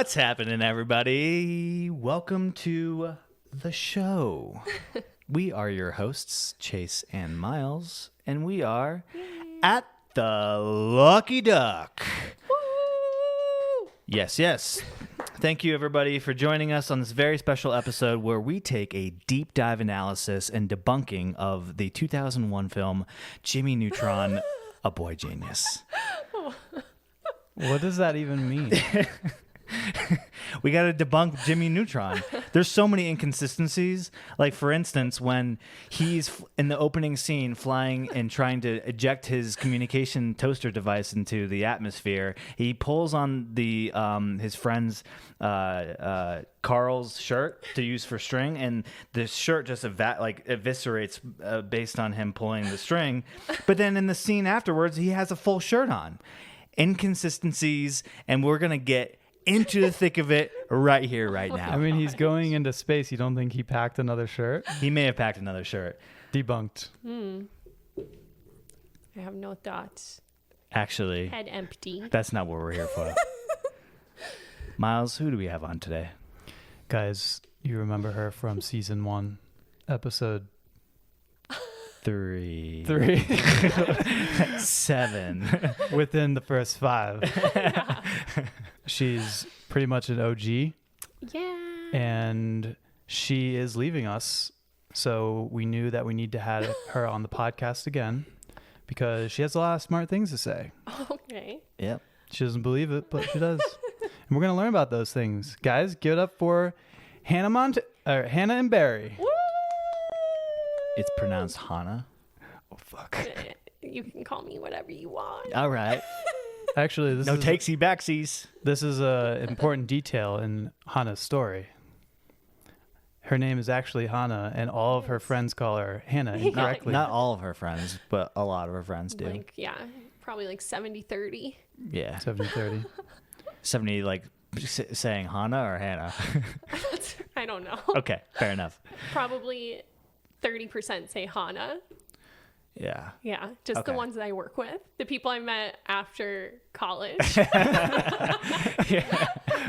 What's happening, everybody? Welcome to the show. We are your hosts, Chase and Myles, and we are at the Lucky Duck. Woo! Yes. Thank you, everybody, for joining us on this very special episode where we take a deep dive analysis and debunking of the 2001 film Jimmy Neutron, A Boy Genius. What does that even mean? We got to debunk Jimmy Neutron. There's so many inconsistencies. Like, for instance, when he's in the opening scene flying and trying to eject his communication toaster device into the atmosphere, he pulls on the his friend's Carl's shirt to use for string, and the shirt just eviscerates based on him pulling the string. But then in the scene afterwards, he has a full shirt on. Inconsistencies, and we're going to get into the thick of it right here, right now. I mean, he's going into space. You don't think he packed another shirt? He may have packed another shirt. Debunked. I have no thoughts. Actually, Head empty. that's not what we're here for. Myles, who do we have on today? Guys, you remember her from season 1, episode 3. 7. Within the first 5. She's pretty much an OG. Yeah. And she is leaving us. So we knew that we need to have her on the podcast again because she has a lot of smart things to say. Okay. Yep. She doesn't believe it, but she does. And we're going to learn about those things. Guys, give it up for Hana Imberi. Woo! It's pronounced Hana. Oh, fuck. You can call me whatever you want. All right. Actually, No takesy backsies. This is an important detail in Hana's story. Her name is actually Hana, and all of her friends call her Hannah incorrectly. Not all of her friends, but a lot of her friends do. Like, yeah, probably like 70-30. Yeah. 70-30. 70, like, saying Hana or Hannah? I don't know. Okay, fair enough. Probably 30% say Hana. Yeah. Yeah, just Okay. the ones that I work with. The people I met after college.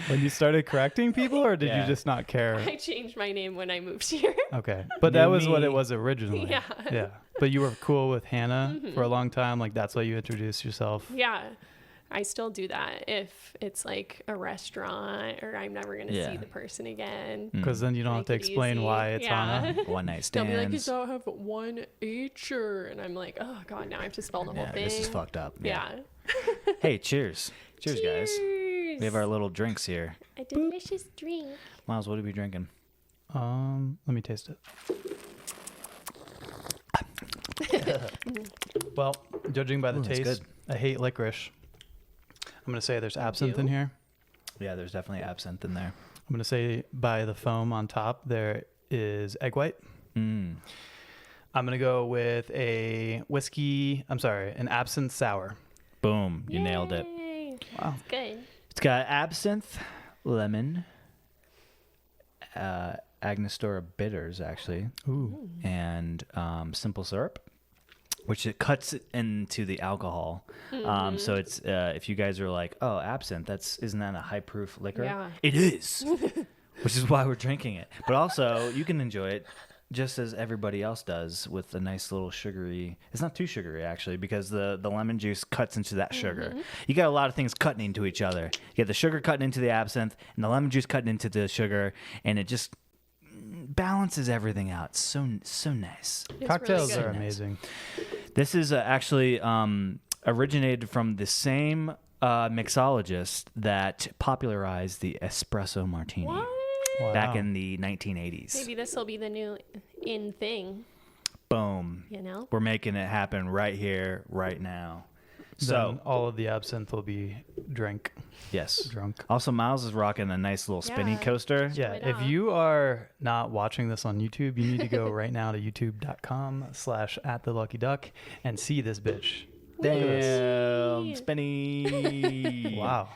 When you started correcting people, or did Yeah. you just not care? I changed my name when I moved here. Okay. But that was what it was originally. Yeah. Yeah. But you were cool with Hannah for a long time. Like, that's why you introduced yourself. Yeah. I still do that if it's like a restaurant or I'm never going to Yeah. see the person again. Because then you don't have to Make it explain easy. why it's Yeah. Hana. One night They'll be like, stands. "You have one H'er," and I'm like, "Oh God, now I have to spell the whole Yeah, thing." this is fucked up. Yeah. Hey, cheers. Cheers, guys. Cheers. We have our little drinks here. A delicious drink. Miles, what are we drinking? Let me taste it. Well, judging by the Ooh, that's taste, good. I hate licorice. I'm going to say there's absinthe in do? here. Yeah, there's definitely absinthe in there. I'm going to say by the foam on top, there is egg white. Mm. I'm going to go with an absinthe sour. Boom. You nailed it. Yay. Wow. Good. It's got absinthe, lemon, Angostura bitters, actually, Ooh. and simple syrup, which it cuts into the alcohol. So it's if you guys are like, oh, absinthe, isn't that a high proof liquor? Yeah. It is, which is why we're drinking it. But also, you can enjoy it just as everybody else does with a nice little sugary. It's not too sugary, actually, because the lemon juice cuts into that sugar. You got a lot of things cutting into each other. You got the sugar cutting into the absinthe and the lemon juice cutting into the sugar, and it just balances everything out. It's so nice. It's Cocktails really are good. amazing. This is actually originated from the same mixologist that popularized the espresso martini What? Wow. back in the 1980s. Maybe this will be the new in thing, Boom. you know? We're making it happen right here, right now. Then So, all of the absinthe will be drunk. yes. Drunk. Also, Miles is rocking a nice little spinny Yeah. coaster. Yeah, it if up. you are not watching this on YouTube, you need to go right now to youtube.com/@theluckyduck and see this bitch. Damn, spinny. Wow,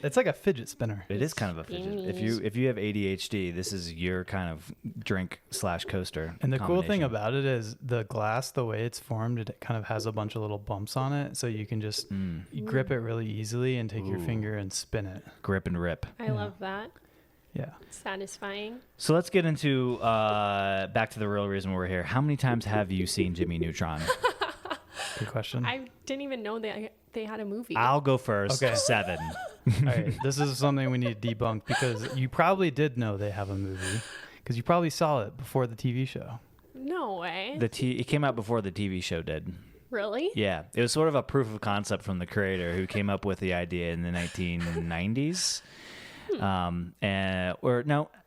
it's like a fidget spinner. It is kind of a fidget. If you have ADHD, this is your kind of drink/coaster. And the cool thing combination. about it is the glass, the way it's formed, it kind of has a bunch of little bumps on it, so you can just you grip it really easily and take your finger and spin it. Grip and rip. I love that. Yeah. Satisfying. So let's get into back to the real reason we're here. How many times have you seen Jimmy Neutron? Good question. I didn't even know they had a movie. I'll go first. Okay. 7. All right, this is something we need to debunk because you probably did know they have a movie because you probably saw it before the TV show. No way. It came out before the TV show did. Really? Yeah, it was sort of a proof of concept from the creator who came up with the idea in the 1990s.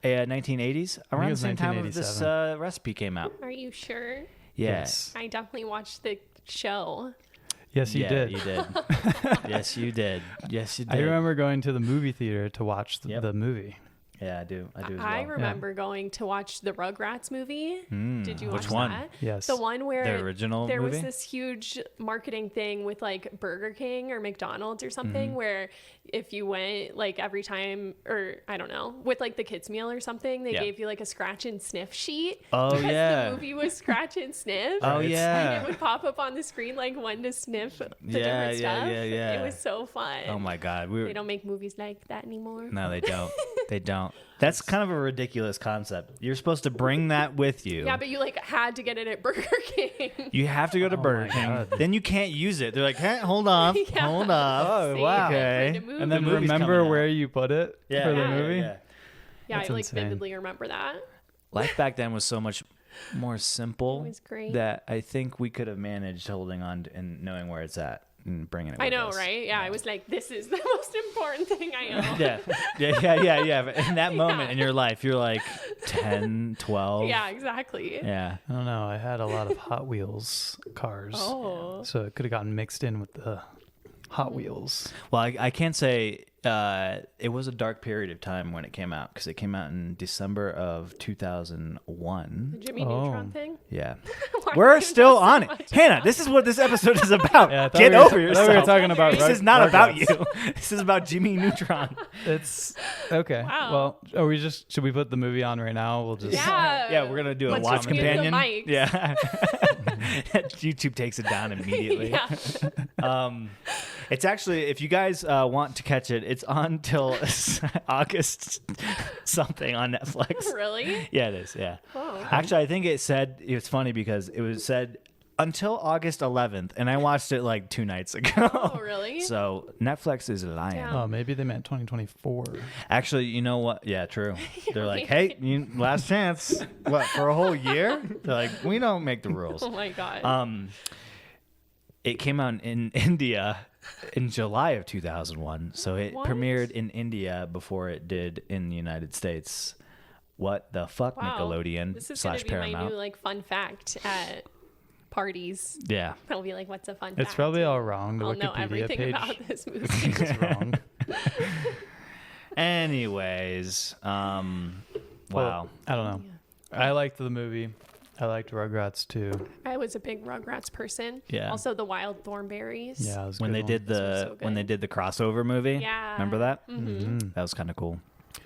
1980s, around the was same time as this 1987. recipe came out. Are you sure? Yeah. Yes. I definitely watched the show. Yes, you did. You did. Yes, you did. Yes, you did. I remember going to the movie theater to watch the movie. Yeah, I do as well. I remember going to watch the Rugrats movie. Did you watch Which one? that? Yes. The one where The original there movie? was this huge marketing thing with like Burger King or McDonald's or something where if you went like every time, or I don't know, with like the kids meal or something, they gave you like a scratch and sniff sheet. Oh, because yeah. The movie was scratch and sniff. Oh, And yeah. it would pop up on the screen like when to sniff the Yeah, different yeah, stuff. yeah. It was so fun. Oh my God, They don't make movies like that anymore. No, they don't. They don't. That's kind of a ridiculous concept. You're supposed to bring that with you. Yeah, but you like had to get it at Burger King. You have to go to Burger my King. God. Then you can't use it. They're like, hey, hold on, Yeah. hold up. Oh, Save wow. it for Okay. the movie. And then The movie's remember coming out. where you put it for the Yeah. movie? Yeah, That's I like insane. vividly remember that. Life back then was so much more simple It was great. that I think we could have managed holding on to, and knowing where it's at and bringing it. I with know, us. right? Yeah, I was like, this is the most important thing I own. Yeah. But in that moment in your life, you're like 10, 12. Yeah, exactly. Yeah. I don't know. I had a lot of Hot Wheels cars. Oh. So it could have gotten mixed in with the Hot Wheels. Well, I can't say it was a dark period of time when it came out because it came out in December of The 2001. Jimmy Oh. Neutron thing? Yeah. Why do We're you still know so on it. much Hannah, about this is what this episode is about. Yeah, I thought Get we were- over I yourself. thought we were talking about This Rug- is not about Rugrats. you. This is about Jimmy Neutron. It's okay. Wow. Well, should we put the movie on right now? We'll just Yeah. Yeah, we're gonna do a Let's watch just mute the companion. mics. Yeah. YouTube takes it down immediately. Yeah. It's actually, if you guys want to catch it, it's on till August something on Netflix. Really? Yeah, it is. Yeah. Oh. Actually, I think it said, it's funny because it was said until August 11th, and I watched it like 2 nights ago. Oh, really? So Netflix is lying. Yeah. Oh, maybe they meant 2024. Actually, you know what? Yeah, true. They're like, hey, last chance. What, for a whole year? They're like, we don't make the rules. Oh my God. It came out in India in July of 2001, so it What? premiered in India before it did in the United States. What the fuck, Wow. Nickelodeon This is going / to be my Paramount? new like fun fact at parties. Yeah. I'll be like, what's a fun fact? It's probably all wrong. The I'll know Wikipedia everything page about this movie. is wrong. Anyways, wow. Well, I don't know. I liked the movie. I liked Rugrats too. I was a big Rugrats person. Yeah. Also, the Wild Thornberries. Yeah, it was a When good they one. did was the so when they good. did the crossover movie, Yeah. remember that? Mm-hmm. That was kind of cool.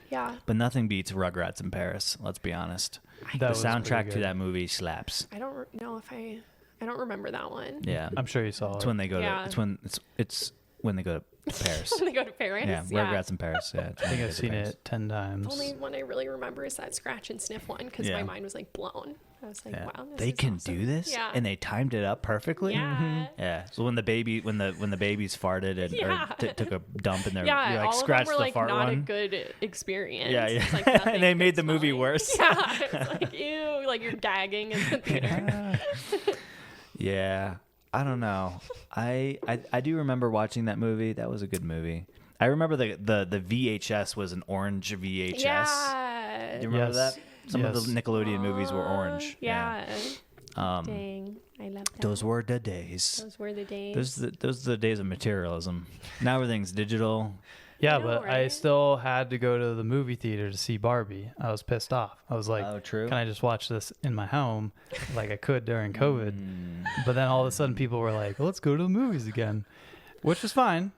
Yeah. But nothing beats Rugrats in Paris. Let's be honest. That The was pretty soundtrack to good. that movie slaps. I don't know if I don't remember that one. Yeah, I'm sure you saw it's it. when they go Yeah. to. It's when they go to Paris. When they go to Paris. Yeah, Rugrats in Paris. Yeah, I think I've seen it 10 times. The only one I really remember is that scratch and sniff one because Yeah. my mind was like blown. I was like, Yeah. wow, this They is can awesome. do this, Yeah. and they timed it up perfectly. Yeah. Yeah. So when the babies farted and Yeah. or took a dump in their, Yeah, you like all of scratched them were the like fart not a one. good experience. Yeah, yeah. It's like nothing And they made good the movie smelling. worse. Yeah, it's like ew, like you're gagging in the theater. Yeah. I don't know. I do remember watching that movie. That was a good movie. I remember the VHS was an orange VHS. Yeah. Do you remember Yes. that? Some of Yes. the Nickelodeon movies were orange. Yeah. Um, Dang, I love that. those were the days. Those were the days. Those are the days of materialism. Now everything's digital. Yeah, I know, but I right? still had to go to the movie theater to see Barbie. I was pissed off. I was like, Oh, true. can I just watch this in my home like I could during COVID? But then all of a sudden people were like, let's go to the movies again, which is fine.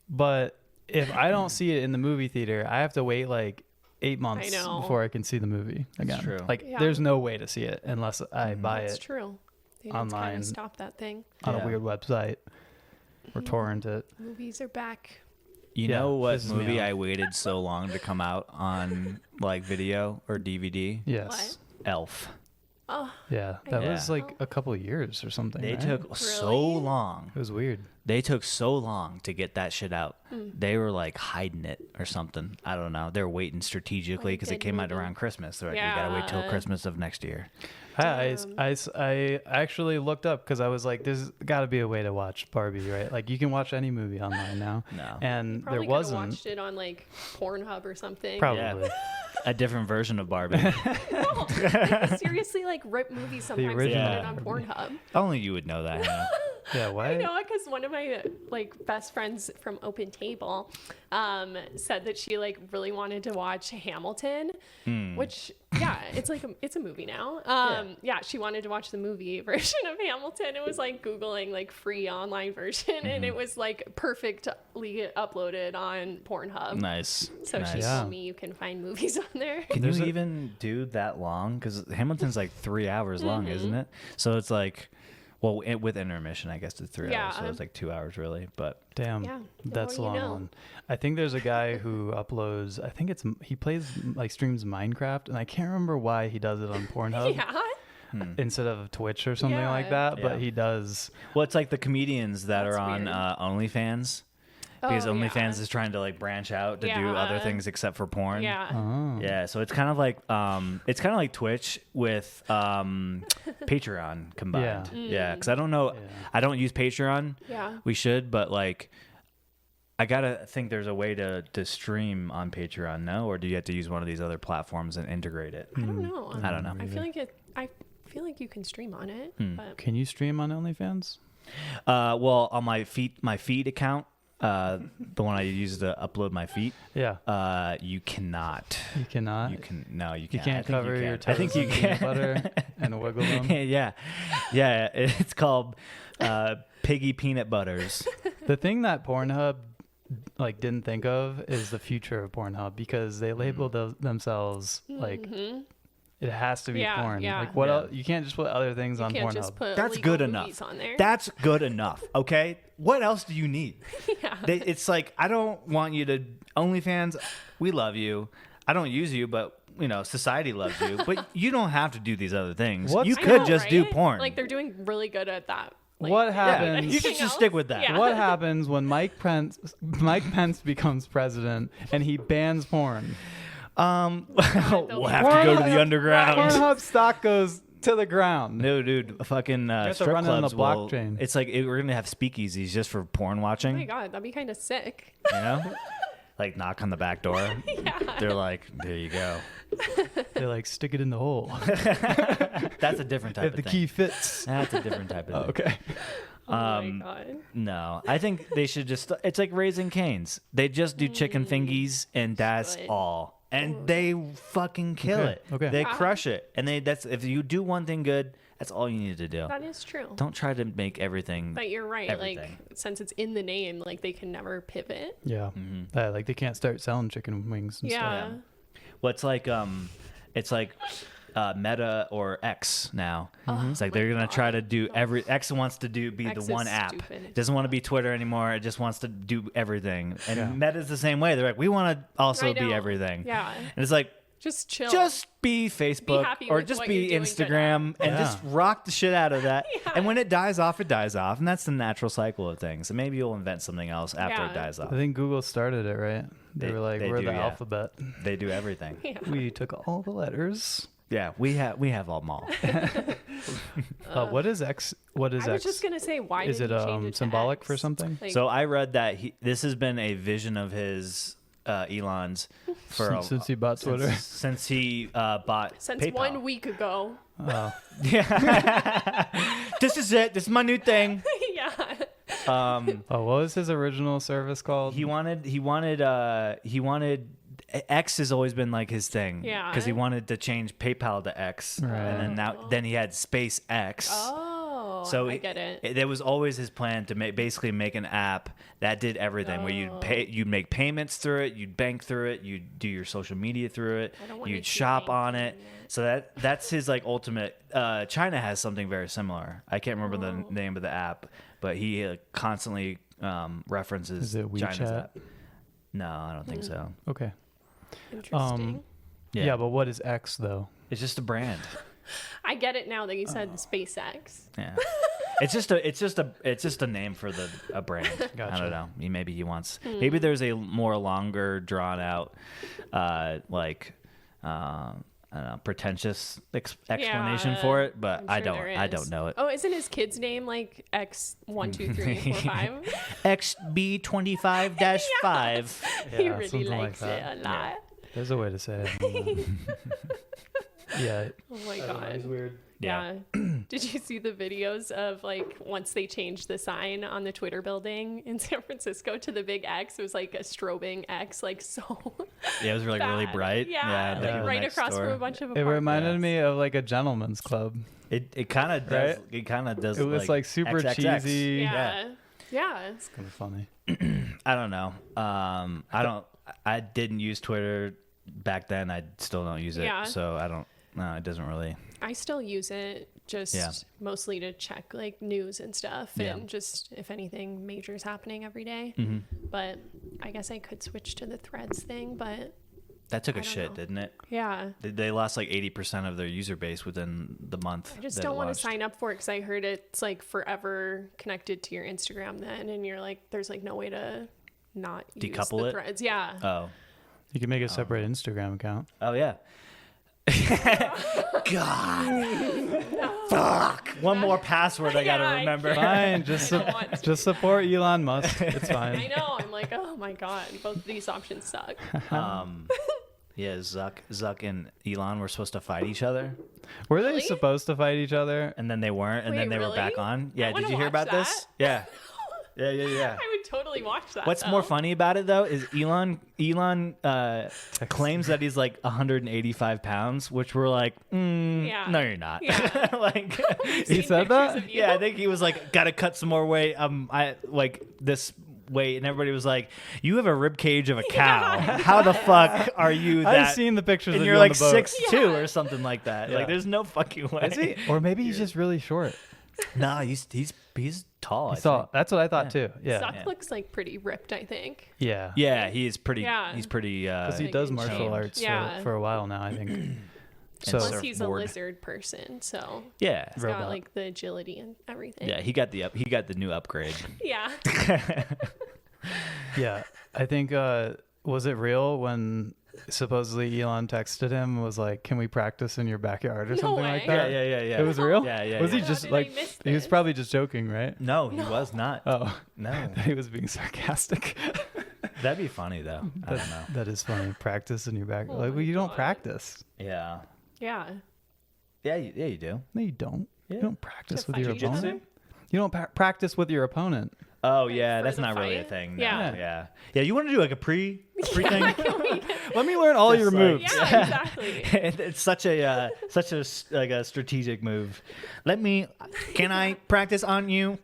But if I don't see it in the movie theater, I have to wait like 8 months know. before I can see the movie again. true. Like Yeah. there's no way to see it unless I buy That's it true. They online. kind of stop that thing. on Yeah. a weird website or torrent it. Movies are back. You Yeah, know what pisses me movie off. I waited so long to come out on like video or DVD? Yes. Elf. Oh, Yeah. That Yeah. was like a couple of years or something. They right? took so Really? long. It was weird. They took so long to get that shit out. Hmm. They were like hiding it or something. I don't know. They're waiting strategically because it good came out movie. around Christmas. They're like, we gotta wait till Yeah. Christmas of next year. I actually looked up because I was like, there's got to be a way to watch Barbie, right? Like you can watch any movie online now. No. And probably there could have wasn't. watched it on like Pornhub or something. Probably. Yeah. A different version of Barbie. No, they seriously like rip movies sometimes and put original it on Pornhub. Only you would know that, Hannah. Yeah, why? I know because one of my like best friends from Open Table said that she like really wanted to watch Hamilton, which yeah, it's a movie now. Yeah, she wanted to watch the movie version of Hamilton. It was like Googling like free online version, and it was like perfectly uploaded on Pornhub. Nice. So nice. she Yeah. told me you can find movies on there. Can There's you a- even do that long? Because Hamilton's like 3 hours long, isn't it? So it's like, well, with intermission, I guess it's 3 hours. So Yeah. it's like 2 hours really. But Damn, Yeah, the that's a more long you know. one. I think there's a guy who uploads. I think he plays like streams Minecraft, and I can't remember why he does it on Pornhub Yeah. instead of Twitch or something like Yeah. that. But Yeah. he does. well, it's like the comedians that That's are on weird. OnlyFans. Because Oh, OnlyFans yeah. is trying to like branch out to do other Yeah. things except for porn. Yeah. Oh. Yeah, so it's kind of like Twitch with Patreon combined. Yeah, because I don't know, Yeah. I don't use Patreon. Yeah. We should, but like, I gotta think there's a way to stream on Patreon, no? Or do you have to use one of these other platforms and integrate it? I don't know. I don't know. I feel like you can stream on it, but Can you stream on OnlyFans? Well, on my feed account, the one I use to upload my feet, Yeah. you cannot. You cannot. You can no, you You can't. I can't think cover you your can. I think toes you in peanut can. butter and wiggle them. yeah, it's called Piggy Peanut Butters. The thing that Pornhub like didn't think of is the future of Pornhub because they label themselves like it has to be Yeah, porn. yeah. Like what Yeah. else? You can't just put other things you on can't Pornhub. just put That's illegal good enough. movies on there. That's good enough. Okay, what else do you need? Yeah. It's like I don't want you to OnlyFans. We love you. I don't use you, but society loves you. But you don't have to do these other things. What's- You I could know, just do right? porn. Like they're doing really good at that. Like, What yeah, happens- you anything should just else? stick with that. Yeah. What happens when Mike Pence becomes president and he bans porn? we'll have to go to the underground. Pornhub stock goes to the ground. No, dude, fucking have to strip run it on clubs. the will- blockchain. It's like we're gonna have speakeasies just for porn Oh watching. my god, that'd be kind of sick. You know, like knock on the back door. Yeah. They're like, there you go. They like stick it in the hole That's a different type if of the thing. key fits. That's a different type of Oh, thing. okay. Oh my god. No, I think they should just. It's like Raising Cane's. They just do chicken fingies, and that's Should. all. And they fucking kill Okay, it. okay. They Wow. crush it. And that's if you do one thing good, that's all you need to do. That is true. Don't try to make everything. But you're right. Everything. Like since it's in the name, like they can never pivot. Yeah. Like they can't start selling chicken wings and stuff. Yeah. Well, it's like Meta or X now. It's like they're gonna try to do X wants to be X the is one app. stupid. It doesn't want to be Twitter anymore. It just wants to do everything. And Yeah. Meta's the same way. They're like, we want to also I be know. everything. Yeah. And it's like, Just chill. just be Facebook happy or with just what be you're doing good Instagram and Yeah. just rock the shit out of that. Yeah. And when it dies off, it dies off. And that's the natural cycle of things. And maybe you'll invent something else after Yeah. it dies off. I think Google started it, right? They were like, they we're do, the yeah. alphabet. They do everything. Yeah. We took all the letters. Yeah, we have all them all. What is X? What is I X? was just gonna say, why Is did it you change it to symbolic X? for something? Like, So I read that this has been a vision of his, Elon's, for Since he bought Twitter. Since he bought since PayPal. 1 week ago. Oh. Yeah, this is it. This is my new thing. Yeah. Oh, what was his original service called? He wanted X has always been like his thing. Yeah. Because he wanted to change PayPal to X. Right. And then he had SpaceX. Oh, So I get it. That was always his plan to basically make an app that did everything. Where you'd make payments through it, you'd bank through it, you'd do your social media through it, you'd shop on it. So that's his like ultimate. China has something very similar. I can't remember the name of the app, but he constantly references Is it WeChat? China's app. No, I don't think so. Okay. Interesting. Yeah, but what is X though? It's just a brand. I get it now that you said SpaceX. Yeah. It's just a name for a brand. Gotcha. I don't know. Maybe he wants. Maybe there's a more longer, drawn out, I don't know, pretentious explanation for it, but I don't know it. Oh, isn't his kid's name like X12345? XB25-5. He really something like likes that. it a lot. There's a way to say it. Yeah. Oh my god. It's weird. Yeah. Did you see the videos of like once they changed the sign on the Twitter building in San Francisco to the big X? It was like a strobing X, like so. Yeah, it was like really bad. bright. Yeah, the like people right next across door. from a bunch of It apartments. reminded me of like a gentleman's club. It kind of does. Right? It kind of does. It was like super XXX. cheesy. Yeah. Yeah. It's kind of funny. I don't know. I didn't use Twitter back then. I still don't use it. Yeah. So I don't. No, it doesn't really. I still use it just mostly to check like news and stuff and just if anything major is happening every day. Mm-hmm. But I guess I could switch to the Threads thing, but That took a I don't shit, know. didn't it? yeah. They lost like 80% of their user base within the month. I just that don't it want to launched. sign up for it because I heard it's like forever connected to your Instagram then and you're like there's like no way to not use Decouple the it? Threads. Yeah. Oh. You can make a separate Instagram account. Oh yeah. God. Fuck. One more password I gotta Yeah, I remember. Fine, just I don't want to. just support Elon Musk. It's I fine. know. I'm like, oh my god, both of these options suck. Yeah, Zuck and Elon were supposed to fight each other, Were they Really? supposed to fight each other? and then they weren't, and Wait, then they were really? back on. Yeah, wanna did you hear watch about this? that. Yeah. Yeah. I would totally watch that. What's though. more funny about it though is Elon claims that he's like 185 pounds, which we're like, Yeah. no, you're not. Yeah. Like, He said that? yeah, I think he was like, gotta cut some more weight. I like this weight, and everybody was like, you have a rib cage of a cow. Yeah. How the fuck are you that? I've seen the pictures and of you're you on like the boat. 6'2" Yeah. or something like that. Yeah. Like, there's no fucking way. Is he? Or maybe he's just really short. No, he's tall. I think. That's what I thought too. Yeah. Zuck looks like pretty ripped, I think. Yeah. Yeah, he is pretty. Yeah. He's pretty. Because he Like does in martial shape. arts Yeah. for a while now, I think. So Plus, he's a surfboard. lizard person, so Yeah. he's Robot. got like the agility and everything. Yeah, he got the new upgrade. Yeah. yeah, I think was it real when supposedly Elon texted him and was like, "Can we practice in your backyard or No something way. like that?" Yeah. It was real. Yeah. Was he How just did I like miss he was this? probably just joking, right? No, he was not. Oh, No, he was being sarcastic. that'd be funny though. I don't know. That is funny. Practice in your back. Oh like, my well, you don't God. practice. Yeah. Yeah. Yeah, you do. No, you don't. Yeah. You don't practice To with your fight each other? opponent. You don't practice with your opponent. Oh yeah, for that's the not really a fight? thing. No. Yeah. Yeah. You want to do like a pre thing? Let me learn all Just your like- moves. Yeah, exactly. It's such a like a strategic move. Can I practice on you?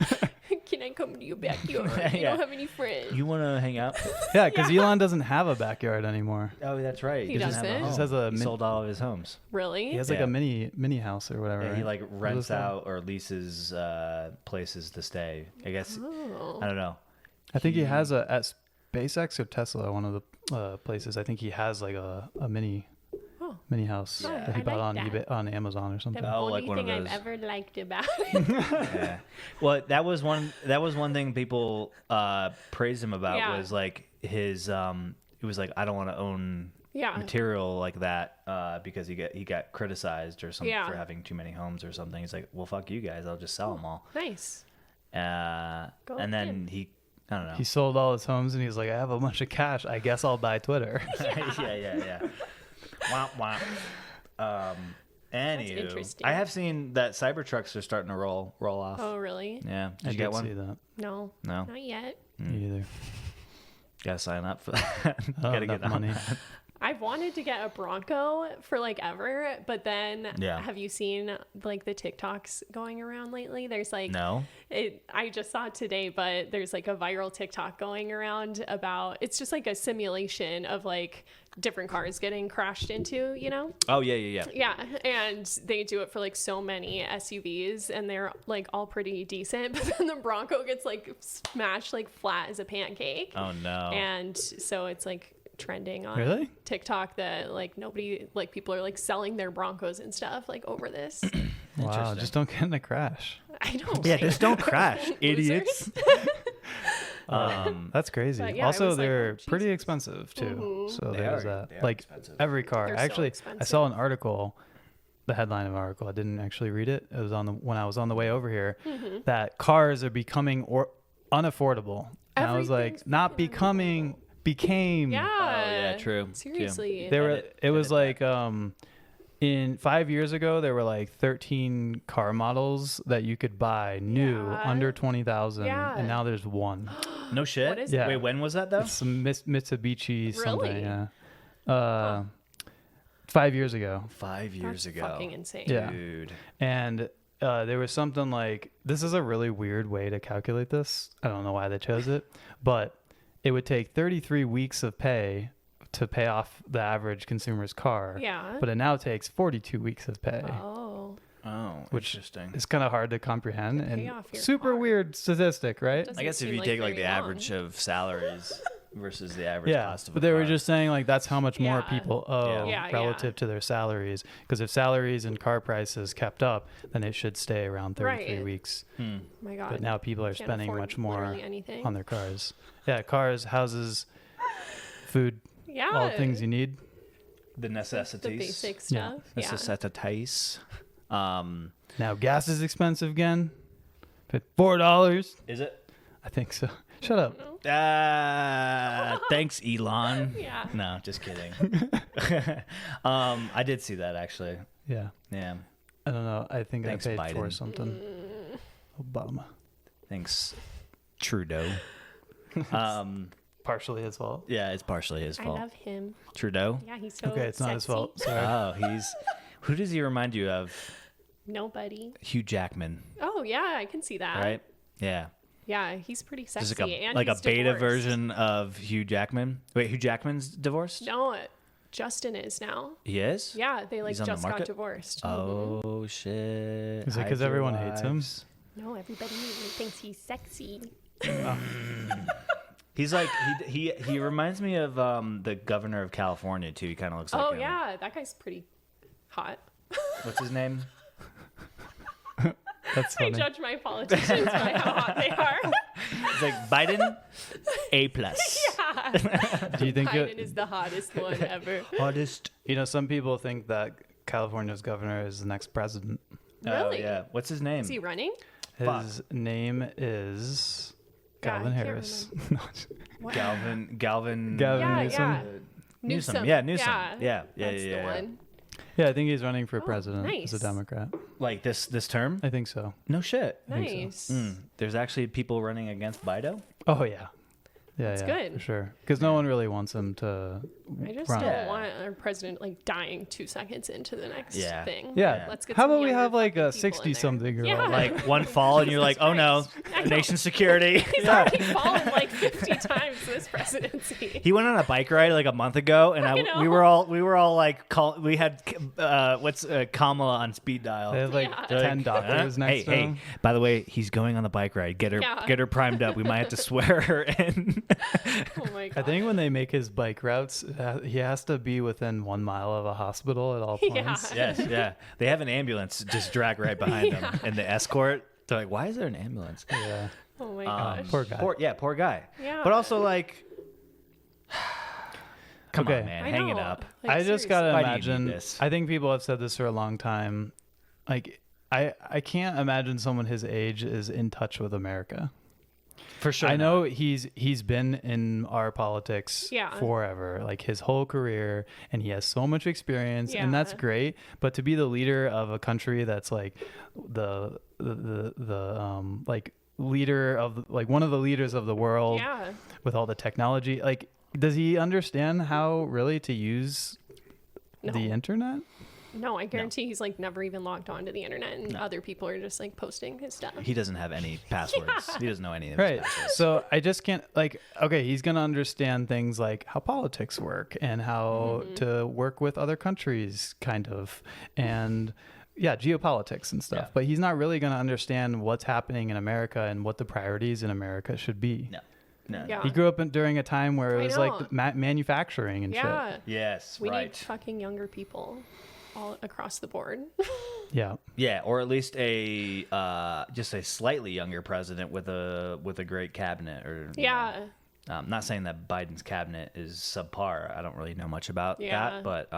Can I come to your backyard? You Yeah. don't have any friends. You want to hang out? Yeah, because Elon doesn't have a backyard anymore. Oh, that's right. He doesn't have doesn't? a He just home. has a He min- sold all of his homes. Really? He has like Yeah. a mini house or whatever. Yeah, he right? like rents that? out or leases places to stay. I guess Oh. I don't know. I think he has at SpaceX or Tesla, one of the places. I think he has like a mini house Oh, that he I bought like on that. eBay, on Amazon or something. The Oh, only like one of thing I've those. ever liked about it. Yeah. Well, that was one thing people praised him about Yeah. was like his he was like, I don't want to own Yeah. material like that because he got criticized or something Yeah. for having too many homes or something. He's like, well, fuck you guys, I'll just sell them all. Nice. Go And then him. I don't know. He sold all his homes and he's like, I have a bunch of cash. I guess I'll buy Twitter. yeah. Wah, wah. Anywho, interesting. I have seen that Cybertrucks are starting to roll off. Oh, really? Yeah. Did I you get did one? see that. No. No. Not yet. Me either. Gotta sign up for that. Oh, Gotta enough get money. I've wanted to get a Bronco for like ever, but then Yeah. have you seen like the TikToks going around lately? There's like No. I just saw it today, but there's like a viral TikTok going around about it's just like a simulation of like different cars getting crashed into, you know? Oh yeah. Yeah, and they do it for like so many SUVs and they're like all pretty decent, but then the Bronco gets like smashed like flat as a pancake. Oh no. And so it's like trending on Really? TikTok that like nobody like people are like selling their Broncos and stuff like over this. Wow, Interesting. just don't get in a crash. I know. Yeah, right? just don't crash, idiots. That's crazy. But yeah, I Also, was like, they're oh, pretty Jesus. expensive too. So They there's are- that. they are Like expensive. every car. They're so Actually, I expensive. saw an article, the headline of an article. I didn't actually read it. It was on when I was on the way over here. That cars are becoming unaffordable. And I was like, Everything's not becoming, became. Yeah. Oh, yeah, true. Seriously. They were. Edit- It was edit like in 5 years ago, there were like 13 car models that you could buy new Yeah. under 20,000, Yeah. and now there's one. No shit. What is Yeah. Wait, when was that though? It's some Mitsubishi something. Really? Yeah. 5 years ago, 5 years That's ago. fucking insane. Yeah. Dude. and there was something like, this is a really weird way to calculate this. I don't know why they chose it, but it would take 33 weeks of pay to pay off the average consumer's car. Yeah. But it now takes 42 weeks of pay. Oh. Oh, Which interesting. It's kind of hard to comprehend pay and off your super car. weird statistic, right? Doesn't I guess if seem you like take like very the long. average of salaries versus the average Yeah, cost of but a they were car. just saying like that's how much more Yeah. people owe Yeah, relative to their salaries. Because if salaries and car prices kept up, then it should stay around 33 Right. weeks. Oh my God. But now people are Can't spending afford much more literally anything. on their cars. Yeah, cars, houses, food, Yeah. all the things you need. the necessities. The basic Yeah. stuff. Yeah. Necessities. Now gas is expensive again. $4. Is it? I think so. Shut up. Thanks, Elon. Yeah. No, just kidding. I did see that actually. Yeah. Yeah. I don't know. I think Thanks, I paid for Biden. something. Obama. Thanks, Trudeau. Partially his fault. Yeah, it's partially his I fault. love him. Trudeau. Yeah, he's so Okay, it's not his sexy. fault. Sorry. Oh, he's. Who does he remind you of? Nobody. Hugh Jackman, Oh yeah, I can see that. right? Yeah. Yeah, he's pretty sexy. Just like and a he's beta divorced. version of Hugh Jackman. Wait, Hugh Jackman's divorced? No, Justin is now. He is? Yeah, they like He's on the just got market? divorced. Oh shit. Is it Hide 'cause your everyone hates him? wives. No, everybody thinks he's sexy. He's like he reminds me of the governor of California too. He kind of looks like Oh him. yeah, that guy's pretty hot. What's his name? That's I funny. judge my politicians by how hot they are. It's like Biden, A plus. Do you think Biden is the hottest one ever. Hotest. some people think that California's governor is the next president. Oh Really? yeah. What's his name? Is he running? His name is God, I Galvin can't Harris. What? Galvin. Gavin Yeah, Newsom. yeah. Newsom. Yeah, Newsom. Yeah, Yeah. that's the yeah. one. Yeah, I think he's running for president nice. as a Democrat. Like this term? I think so. No shit. Nice. There's actually people running against Bido. Oh yeah. Yeah, That's yeah, good. for sure. Because no one really wants him to I just run. don't want our president like dying 2 seconds into the next Yeah. thing. Yeah. Let's get How some about we younger have like fucking a people in there. 60-something year Yeah. old? Like one fall and you're like, oh no, I know. nation security. He's already fallen like 50 times this presidency. He went on a bike ride like a month ago, and I know. we were all like, we had Kamala on speed dial. They had like Yeah. 10 doctors next to hey, him. by the way, he's going on the bike ride. Get her primed up. We might have to swear her in. Oh my god. I think when they make his bike routes, he has to be within 1 mile of a hospital at all points. Yeah. Yes, yeah. They have an ambulance just drag right behind him, and the escort. They're like, why is there an ambulance? Yeah. Oh my gosh. Poor guy. Poor guy. Yeah. But also like, come Okay. on, man, I hang it know. up. Like, I just seriously. gotta Why do you need imagine. this? I think people have said this for a long time. Like, I can't imagine someone his age is in touch with America. For sure. I know he's been in our politics Yeah. forever, like his whole career, and he has so much experience, and that's Yeah. great. But to be the leader of a country that's like the like leader of like one of the leaders of the world Yeah. with all the technology, like does he understand how really to use No. the internet? No, I guarantee he's like never even logged on to the internet, and other people are just like posting his stuff. He doesn't have any passwords. He doesn't know any of his Right. passwords. So I just can't like, okay, he's going to understand things like how politics work and how to work with other countries kind of, and yeah, geopolitics and stuff. Yeah. But he's not really going to understand what's happening in America and what the priorities in America should be. No. Yeah. He grew up during a time where it I was know. like manufacturing and Yeah. Yes. We need right. fucking younger people all across the board. shit. Yeah. Yeah, or at least a just a slightly younger president with a great cabinet, or Yeah. not saying that Biden's cabinet is subpar. I don't really know much about Yeah. that, but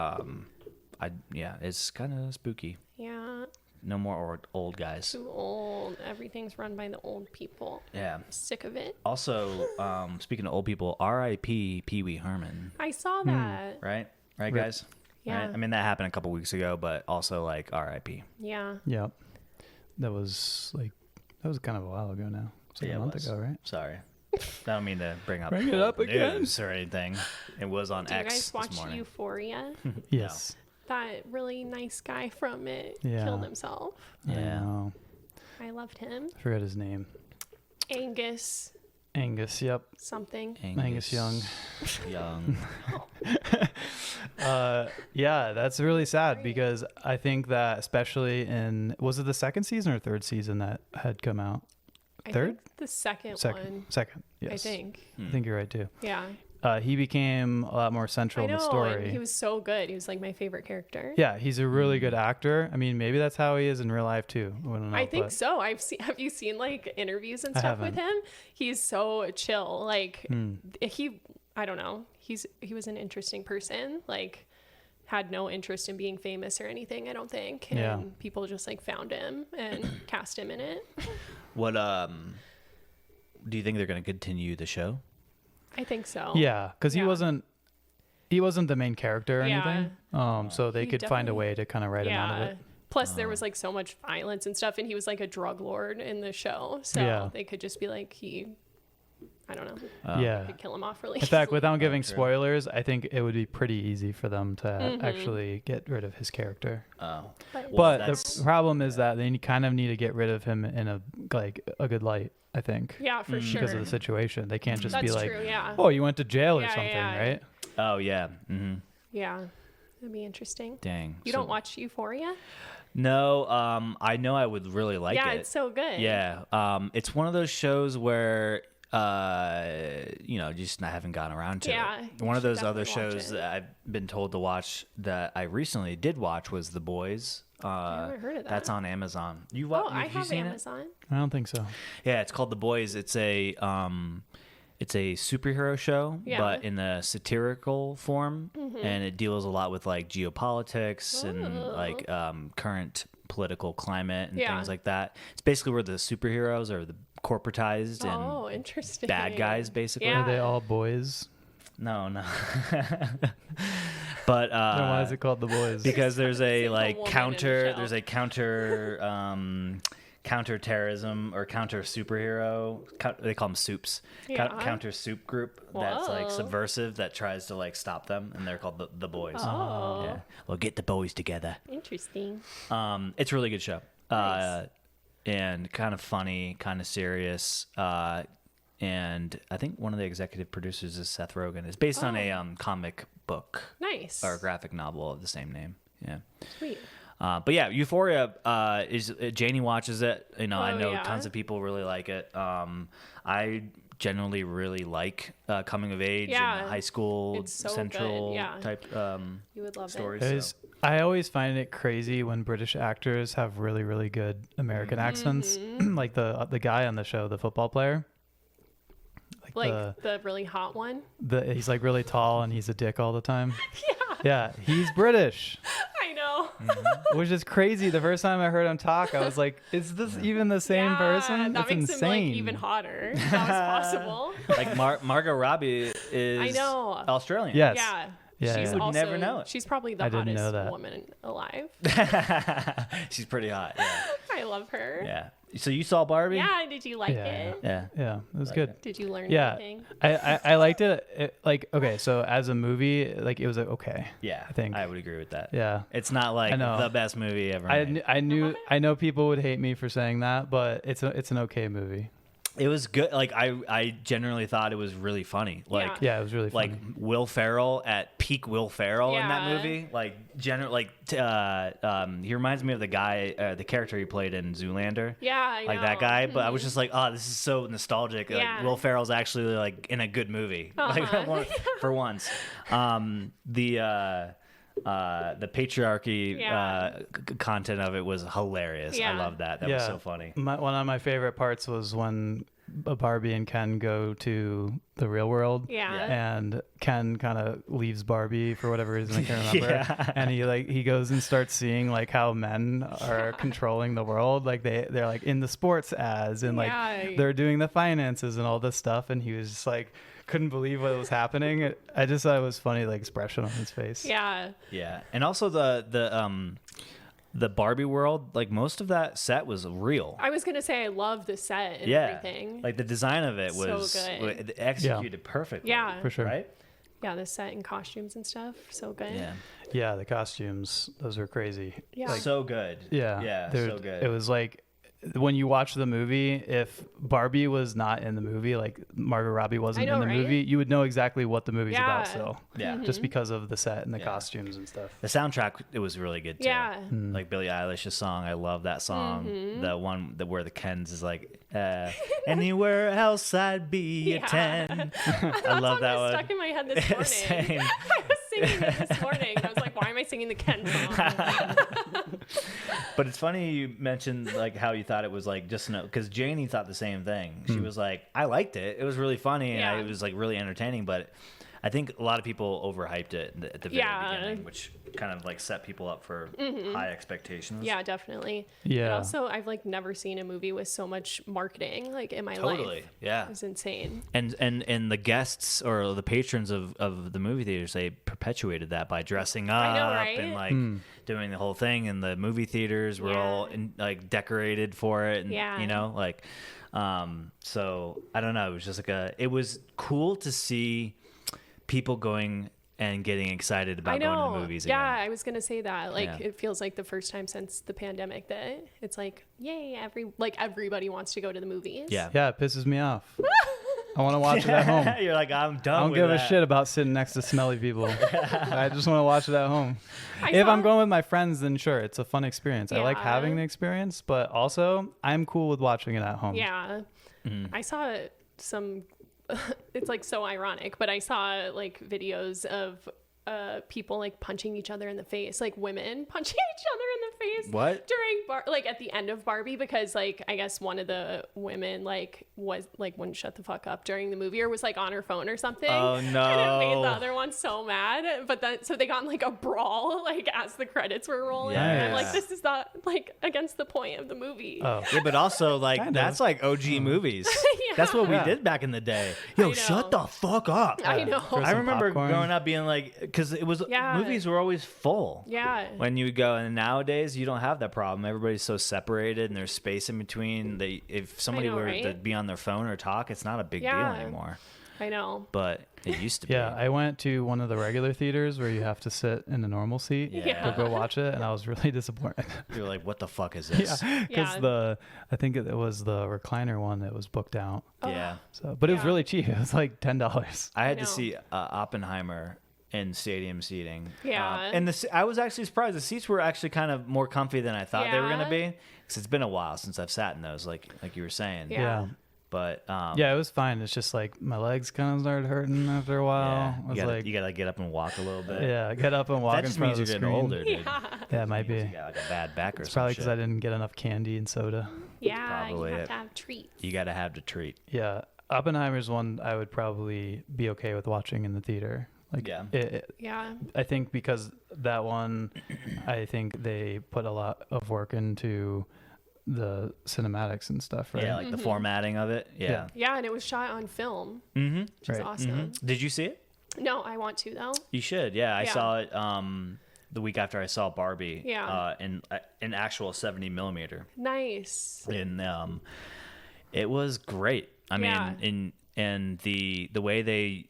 it's kind of spooky. Yeah. No more old guys. Too old. Everything's run by the old people. Yeah. Sick of it. Also, speaking of old people, R.I.P. Pee Wee Herman. I saw that. Right, Rip. guys. Yeah. Right? I mean, that happened a couple weeks ago, but also like R.I.P. Yeah. Yeah. That was kind of a while ago now. It's like Yeah, a it month was. ago, right? Sorry. I don't mean to bring up Bring it up old again. news or anything. It was on Do you X guys watch this morning. Euphoria? Yes. That really nice guy from it Yeah. killed himself. I Yeah. know. I loved him. I forgot his name. Angus Angus, yep. something. Angus Young. Young. Yeah, that's really sad because I think that especially was it the second season or third season that had come out? I Third? think the second Second, one. yes. I think. I think you're right too. Yeah. He became a lot more central I in the know. story. And he was so good. He was like my favorite character. Yeah, he's a really good actor. I mean, maybe that's how he is in real life too. I don't know, I think but- so. Have you seen like interviews and I stuff with haven't. him? He's so chill. Like I don't know. He was an interesting person. Like had no interest in being famous or anything, I don't think. And Yeah. people just like found him and cast him in it. What do you think they're going to continue the show? I think so. Yeah, because Yeah. he wasn't the main character or Yeah. anything. So they He could find a definitely- way to kind of write him out of Yeah. it. Plus, there was like so much violence and stuff, and he was like a drug lord in the show. So Yeah. they could just be like, I don't know, Yeah. could kill him off really In fact, easily. without giving true. spoilers, I think it would be pretty easy for them to Mm-hmm. actually get rid of his character. Oh. But- But that's- the problem is that they kind of need to get rid of him in a good light, I think, yeah, for sure. because of the situation. They can't just That's be like, true, yeah. "Oh, you went to jail or Yeah, something," yeah. right? Oh yeah. Mm-hmm. Yeah, that'd be interesting. Dang. You don't watch Euphoria? No. I know I would really like Yeah, it. it's so good. Yeah. It's one of those shows where just I haven't gotten around to Yeah, it. you One of should those other definitely watch shows it. that I've been told to watch that I recently did watch was The Boys. haven't heard of that. That's on Amazon. Oh, I you have seen it? Amazon. I don't think so. Yeah, it's called The Boys. It's a superhero show, Yeah. but in a satirical form, and it deals a lot with like geopolitics and like current political climate and Yeah. things like that. It's basically where the superheroes are the corporatized and Oh, interesting. bad guys, basically. Yeah. Are they all boys? No. But Then why is it called The Boys? because there's a Single like woman in the counter show. there's a counterterrorism or counter superhero they call them soups Yeah. counter soup group that's like Whoa. subversive that tries to like stop them, and they're called the boys. Oh, Yeah, well, get the boys together. interesting. It's a really good show. Nice. And kind of funny, kind of serious, and I think one of the executive producers is Seth Rogen. It's based on a comic book Nice. or a graphic novel of the same name. Yeah. Sweet. But yeah, Euphoria is Janie watches it. I know yeah? tons of people really like it. I generally really like coming of age Yeah, and high school it's so central good, yeah. type You would love stories. it. Is- I always find it crazy when British actors have really, really good American accents. Like the guy on the show, the football player. Like the really hot one. He's like really tall and he's a dick all the time. Yeah, he's British. I know. which is crazy. The first time I heard him talk, I was like, "Is this even the same person?" That It's makes insane. him like even hotter. If that was possible. Like Margot Robbie is I know. Australian. Yes. Yeah. Yeah, She's yeah. Would also, never know it. She's probably the I didn't know hottest that. woman alive. She's pretty hot. Yeah. I love her. Yeah. So you saw Barbie? Yeah, did you like Yeah. it? Yeah. Yeah, it was Like good. it. Did you learn Yeah, anything? I liked it. Like, okay, so as a movie, like it was like, okay. Yeah. I think. I would agree with that. Yeah. It's not like I know. the best movie ever made. I know people would hate me for saying that, but it's an okay movie. It was good. Like I generally thought it was really funny. Like Yeah, it was really funny. like Will Ferrell at peak Will Ferrell in that Yeah. movie. Like he reminds me of the guy, the character he played in Zoolander. Yeah, I Like know. that guy, but I was just like, oh, this is so nostalgic. Yeah. Like Will Ferrell's actually like in a good movie, like for once. The patriarchy Yeah. content of it was hilarious. I Yeah. love that. That was so funny. One of my favorite parts was when Barbie and Ken go to the real world. Yeah. And Ken kind of leaves Barbie for whatever reason, I can't remember. Yeah. And he goes and starts seeing like how men are controlling the world. Like they're like in the sports ads and like Yeah. they're doing the finances and all this stuff. And he was just like couldn't believe what was happening. I just thought it was funny, the expression on his face. Yeah. Yeah, and also the Barbie world, like most of that set was real. I was gonna say I love the set and Yeah, everything. like the design of it So was good. executed perfectly. Yeah. For sure. Right? Yeah, the set and costumes and stuff. So good. Yeah. Yeah, the costumes, those were crazy. Yeah. So good. Yeah. Yeah. They're- So good. It was like when you watch the movie, if Barbie was not in the movie, like Margot Robbie wasn't I know, in the right? movie, you would know exactly what the movie's about. Yeah. So Yeah. just because of the set and the Yeah. costumes and stuff. The soundtrack, it was really good too. Yeah. Like Billie Eilish's song, I love that song. The one where the Kens is like, anywhere else I'd be a Yeah. 10. I That love song that was one. stuck in my head this morning. Same. I was singing it this morning. I was like, why am I singing the Ken song? But it's funny you mentioned like how you thought it was like just because Janie thought the same thing. She was like, I liked it. It was really funny and Yeah. it was like really entertaining. But I think a lot of people overhyped it at the very Yeah. beginning, which kind of like set people up for high expectations. Yeah, definitely. Yeah. But also, I've like never seen a movie with so much marketing like in my Totally. life. Yeah. It was insane. And the guests or the patrons of the movie theaters, they perpetuated that by dressing up know, right? and like doing the whole thing. And the movie theaters were all like decorated for it. And, Yeah. you know, like, so I don't know. It was just like it was cool to see people going and getting excited about I know. going to the movies Yeah, again. I was gonna say that. Like, Yeah. it feels like the first time since the pandemic that it's like, yay, everybody wants to go to the movies. Yeah. Yeah, it pisses me off. I want to watch it at home. You're like, I'm done I don't with give that. a shit about sitting next to smelly people. I just want to watch it at home. I If saw- I'm going with my friends, then sure, it's a fun experience. I like Yeah. having the experience, but also I'm cool with watching it at home. Yeah. I saw some, it's like so ironic, but I saw like videos of people like punching each other in the face, like women punching each other in the face. What? During like at the end of Barbie, because like I guess one of the women like was like wouldn't shut the fuck up during the movie or was like on her phone or something. Oh, no. And it made the other one so mad. But then so they got in like a brawl like as the credits were rolling. And I'm like, Yes. this is not like against the point of the movie. Oh, Yeah, but also like Kind of. that's like OG movies. That's what we Yeah. did back in the day. Yo, know. shut the fuck up. I know. Throw I some remember popcorn. growing up being like, because it was Yeah. movies were always full. Yeah. When you would go, and nowadays you don't have that problem. Everybody's so separated, and there's space in between. If somebody know, were to right? be on their phone or talk, it's not a big deal Yeah. anymore. I know. But it used to be. yeah. I went to one of the regular theaters where you have to sit in a normal seat Yeah. to go watch it, and I was really disappointed. You're like, what the fuck is this? Because Yeah. I think it was the recliner one that was booked out. Yeah. So, but it was Yeah. really cheap. It was like $10. I had to know. see Oppenheimer in stadium seating. Yeah. And I was actually surprised. The seats were actually kind of more comfy than I thought they were going to Yeah. be. Because it's been a while since I've sat in those, like you were saying. Yeah. Yeah. But Yeah, it was fine. It's just like my legs kind of started hurting after a while. yeah, I was like, you gotta get up and walk a little bit. yeah, get up and walk That in just front means of you're the getting screen. older, dude. Yeah. Yeah, it might Means be. You got like a bad back or It's something. probably because I didn't get enough candy and soda. Yeah, Probably you have it. to have treats. You gotta have the treat. Yeah, Oppenheimer's one I would probably be okay with watching in the theater Like, Yeah. Yeah. I think because that one, I think they put a lot of work into the cinematics and stuff, right? Yeah, like the formatting of it. Yeah. Yeah, and it was shot on film, Mm-hmm. which is Right. awesome. Did you see it? No, I want to though. You should. Yeah, I Yeah. saw it the week after I saw Barbie. Yeah. In actual 70 millimeter. Nice. And it was great. I Yeah. mean, and the way they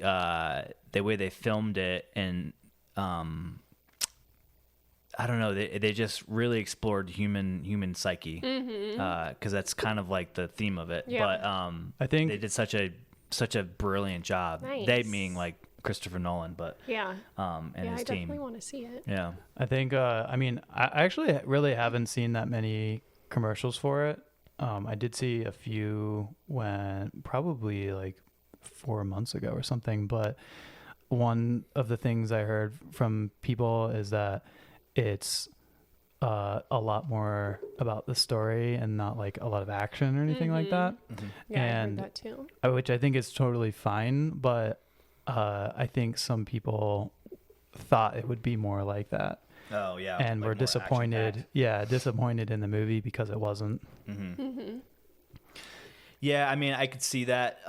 filmed it, and I don't know, they just really explored human psyche, because that's kind of like the theme of it. Yeah. But I think they did such a brilliant job. Nice. They being like Christopher Nolan, but Yeah. and Yeah, his I team. definitely want to see it. Yeah. I think I mean I actually really haven't seen that many commercials for it. I did see a few when probably like 4 months ago or something, but one of the things I heard from people is that it's a lot more about the story and not like a lot of action or anything like that. Yeah, And I heard that too. Which I think is totally fine, but I think some people thought it would be more like that. Oh yeah. And like we're more disappointed. action-packed. Yeah, disappointed in the movie because it wasn't. Yeah, I mean, I could see that.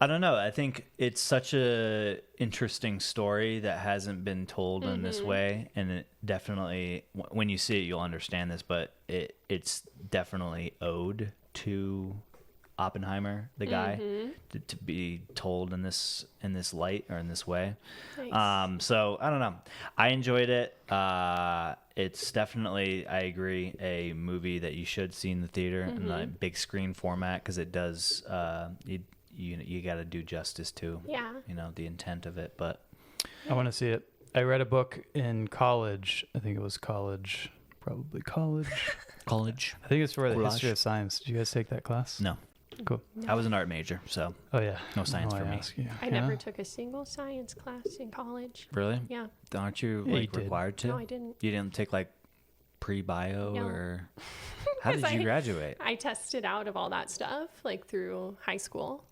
I don't know. I think it's such a interesting story that hasn't been told in this way, and it definitely, when you see it, you'll understand this. But it's definitely owed to Oppenheimer, the guy, to be told in this light or in this way. Nice. So I don't know. I enjoyed it. It's definitely, I agree, a movie that you should see in the theater in the big screen format, because it does. You got to do justice to Yeah. the intent of it. But I want to see it. I read a book in college. I think it was college. Probably college. I think it's for the Collage. history of science. Did you guys take that class? no, Cool. I was an art major, so Oh yeah. No science for me. I never took a single science class in college. really, Yeah. aren't you Yeah, you like did. required to? No, I didn't. You didn't take like pre-bio No. or how did 'Cause you graduate? I tested out of all that stuff like through high school.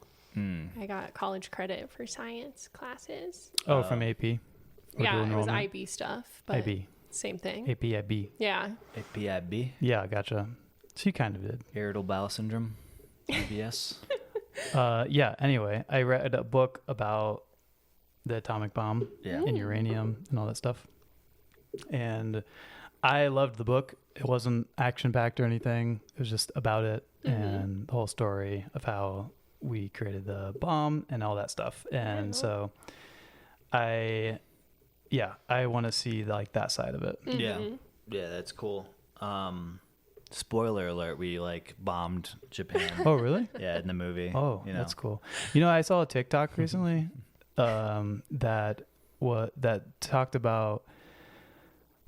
I got college credit for science classes. Oh, from AP. Or Yeah, dual it was enrollment? IB stuff, but IB. same thing. AP, IB. Yeah. APIB, Yeah, gotcha. So you kind of did. irritable bowel syndrome, IBS. Yeah, anyway, I read a book about the atomic bomb Yeah. and uranium and all that stuff. And I loved the book. It wasn't action-packed or anything. It was just about it and the whole story of how we created the bomb and all that stuff. And so I want to see like that side of it. Yeah, that's cool. Spoiler alert: we like bombed Japan. Oh, really? Yeah, in the movie. Oh, that's cool. You know, I saw a TikTok recently that talked about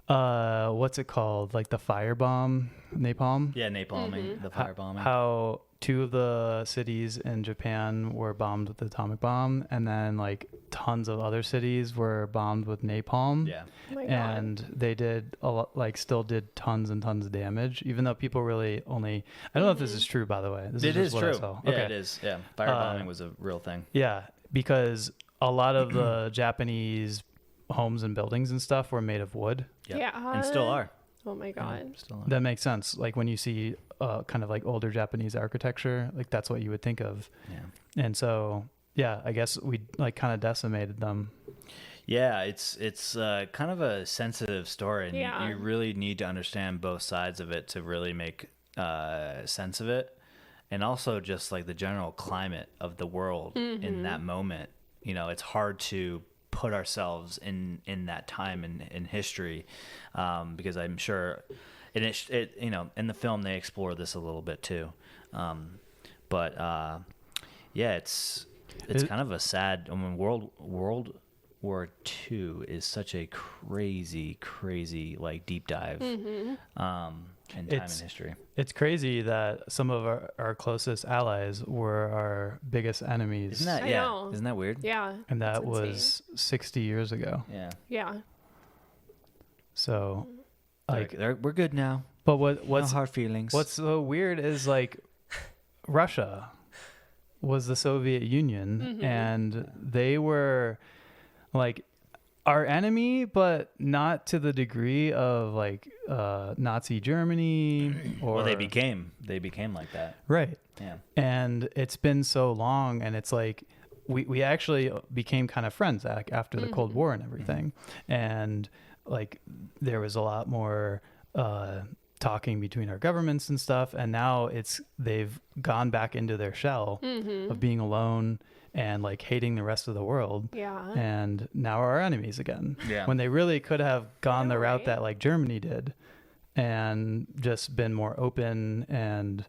what's it called? Like the firebomb, napalm. Yeah, napalming, the firebombing. How 2 of the cities in Japan were bombed with the atomic bomb, and then like tons of other cities were bombed with napalm. Yeah. Oh my God. And they did a lot, like still did tons and tons of damage, even though people really only. I don't know if this is true, by the way. This It just is what I true. saw. Yeah, it is. Yeah, firebombing was a real thing. Yeah, because a lot of the Japanese homes and buildings and stuff were made of wood. Yep. Yeah. And still are. Oh my God. Still are. That makes sense. Like when you see kind of like older Japanese architecture, like that's what you would think of. Yeah. And so, yeah, I guess we like kind of decimated them. Yeah, it's kind of a sensitive story, and Yeah. you really need to understand both sides of it to really make sense of it, and also just like the general climate of the world in that moment. It's hard to put ourselves in that time in history, because I'm sure it in the film they explore this a little bit too, but yeah, it's kind of a sad. I mean, World War II is such a crazy like deep dive in time and history. It's crazy that some of our closest allies were our biggest enemies. Isn't that I know. Isn't that weird? Yeah. and that that's was 60 years ago. Yeah. Yeah. So, like, We're good now. but what's No hard feelings. what's so weird is like Russia. was the Soviet Union, and they were like our enemy, but not to the degree of like Nazi Germany. Or Well, they became like that. right. Yeah. And it's been so long, and it's like we actually became kind of friends after the Cold War and everything, and like there was a lot more talking between our governments and stuff, and now they've gone back into their shell of being alone and like hating the rest of the world. Yeah. And now are our enemies again. Yeah. When they really could have gone the route right? that like Germany did and just been more open and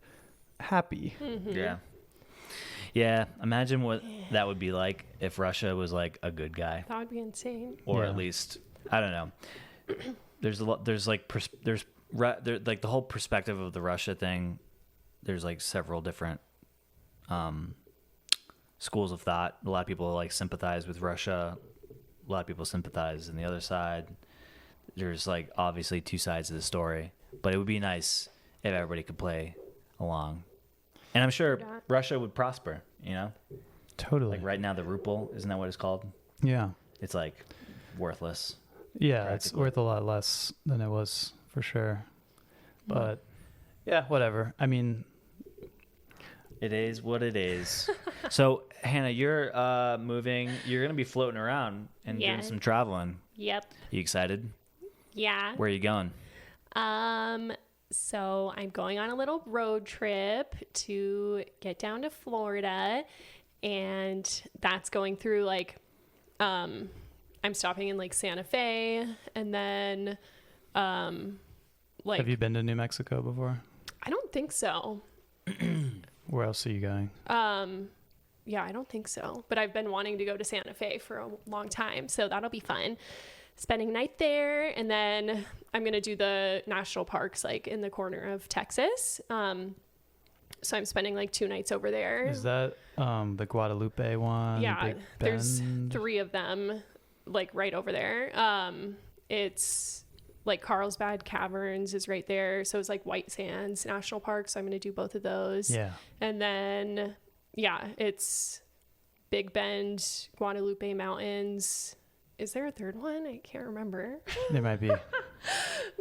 happy. Yeah. Yeah. Imagine what that would be like if Russia was like a good guy, That would be insane. or Yeah. at least, I don't know. There's a lot. There's like like the whole perspective of the Russia thing. There's like several different schools of thought. A lot of people like sympathize with Russia. A lot of people sympathize on the other side. There's like obviously two sides of the story, but it would be nice if everybody could play along. And I'm sure Yeah. Russia would prosper, you know? Totally. Like right now the ruble, isn't that what it's called? Yeah. It's like worthless. Yeah, it's Practically. worth a lot less than it was for sure. But yeah, whatever. I mean, It is what it is. So, Hannah, you're moving. You're going to be floating around and Yeah. doing some traveling. Yep. You excited? Yeah. Where are you going? So I'm going on a little road trip to get down to Florida, and that's going through like, I'm stopping in like Santa Fe, and then, like, have you been to New Mexico before? I don't think so. Where else are you going? Yeah, I don't think so. But I've been wanting to go to Santa Fe for a long time, so that'll be fun. Spending a night there, and then I'm gonna do the national parks like in the corner of Texas. So I'm spending like 2 nights over there. Is that the Guadalupe one? Yeah, Big there's Bend? 3 of them like right over there. It's like Carlsbad Caverns is right there, so it's like White Sands National Park, so I'm gonna do both of those. Yeah. And then it's Big Bend, Guadalupe Mountains. Is there a third one? I can't remember. There might be.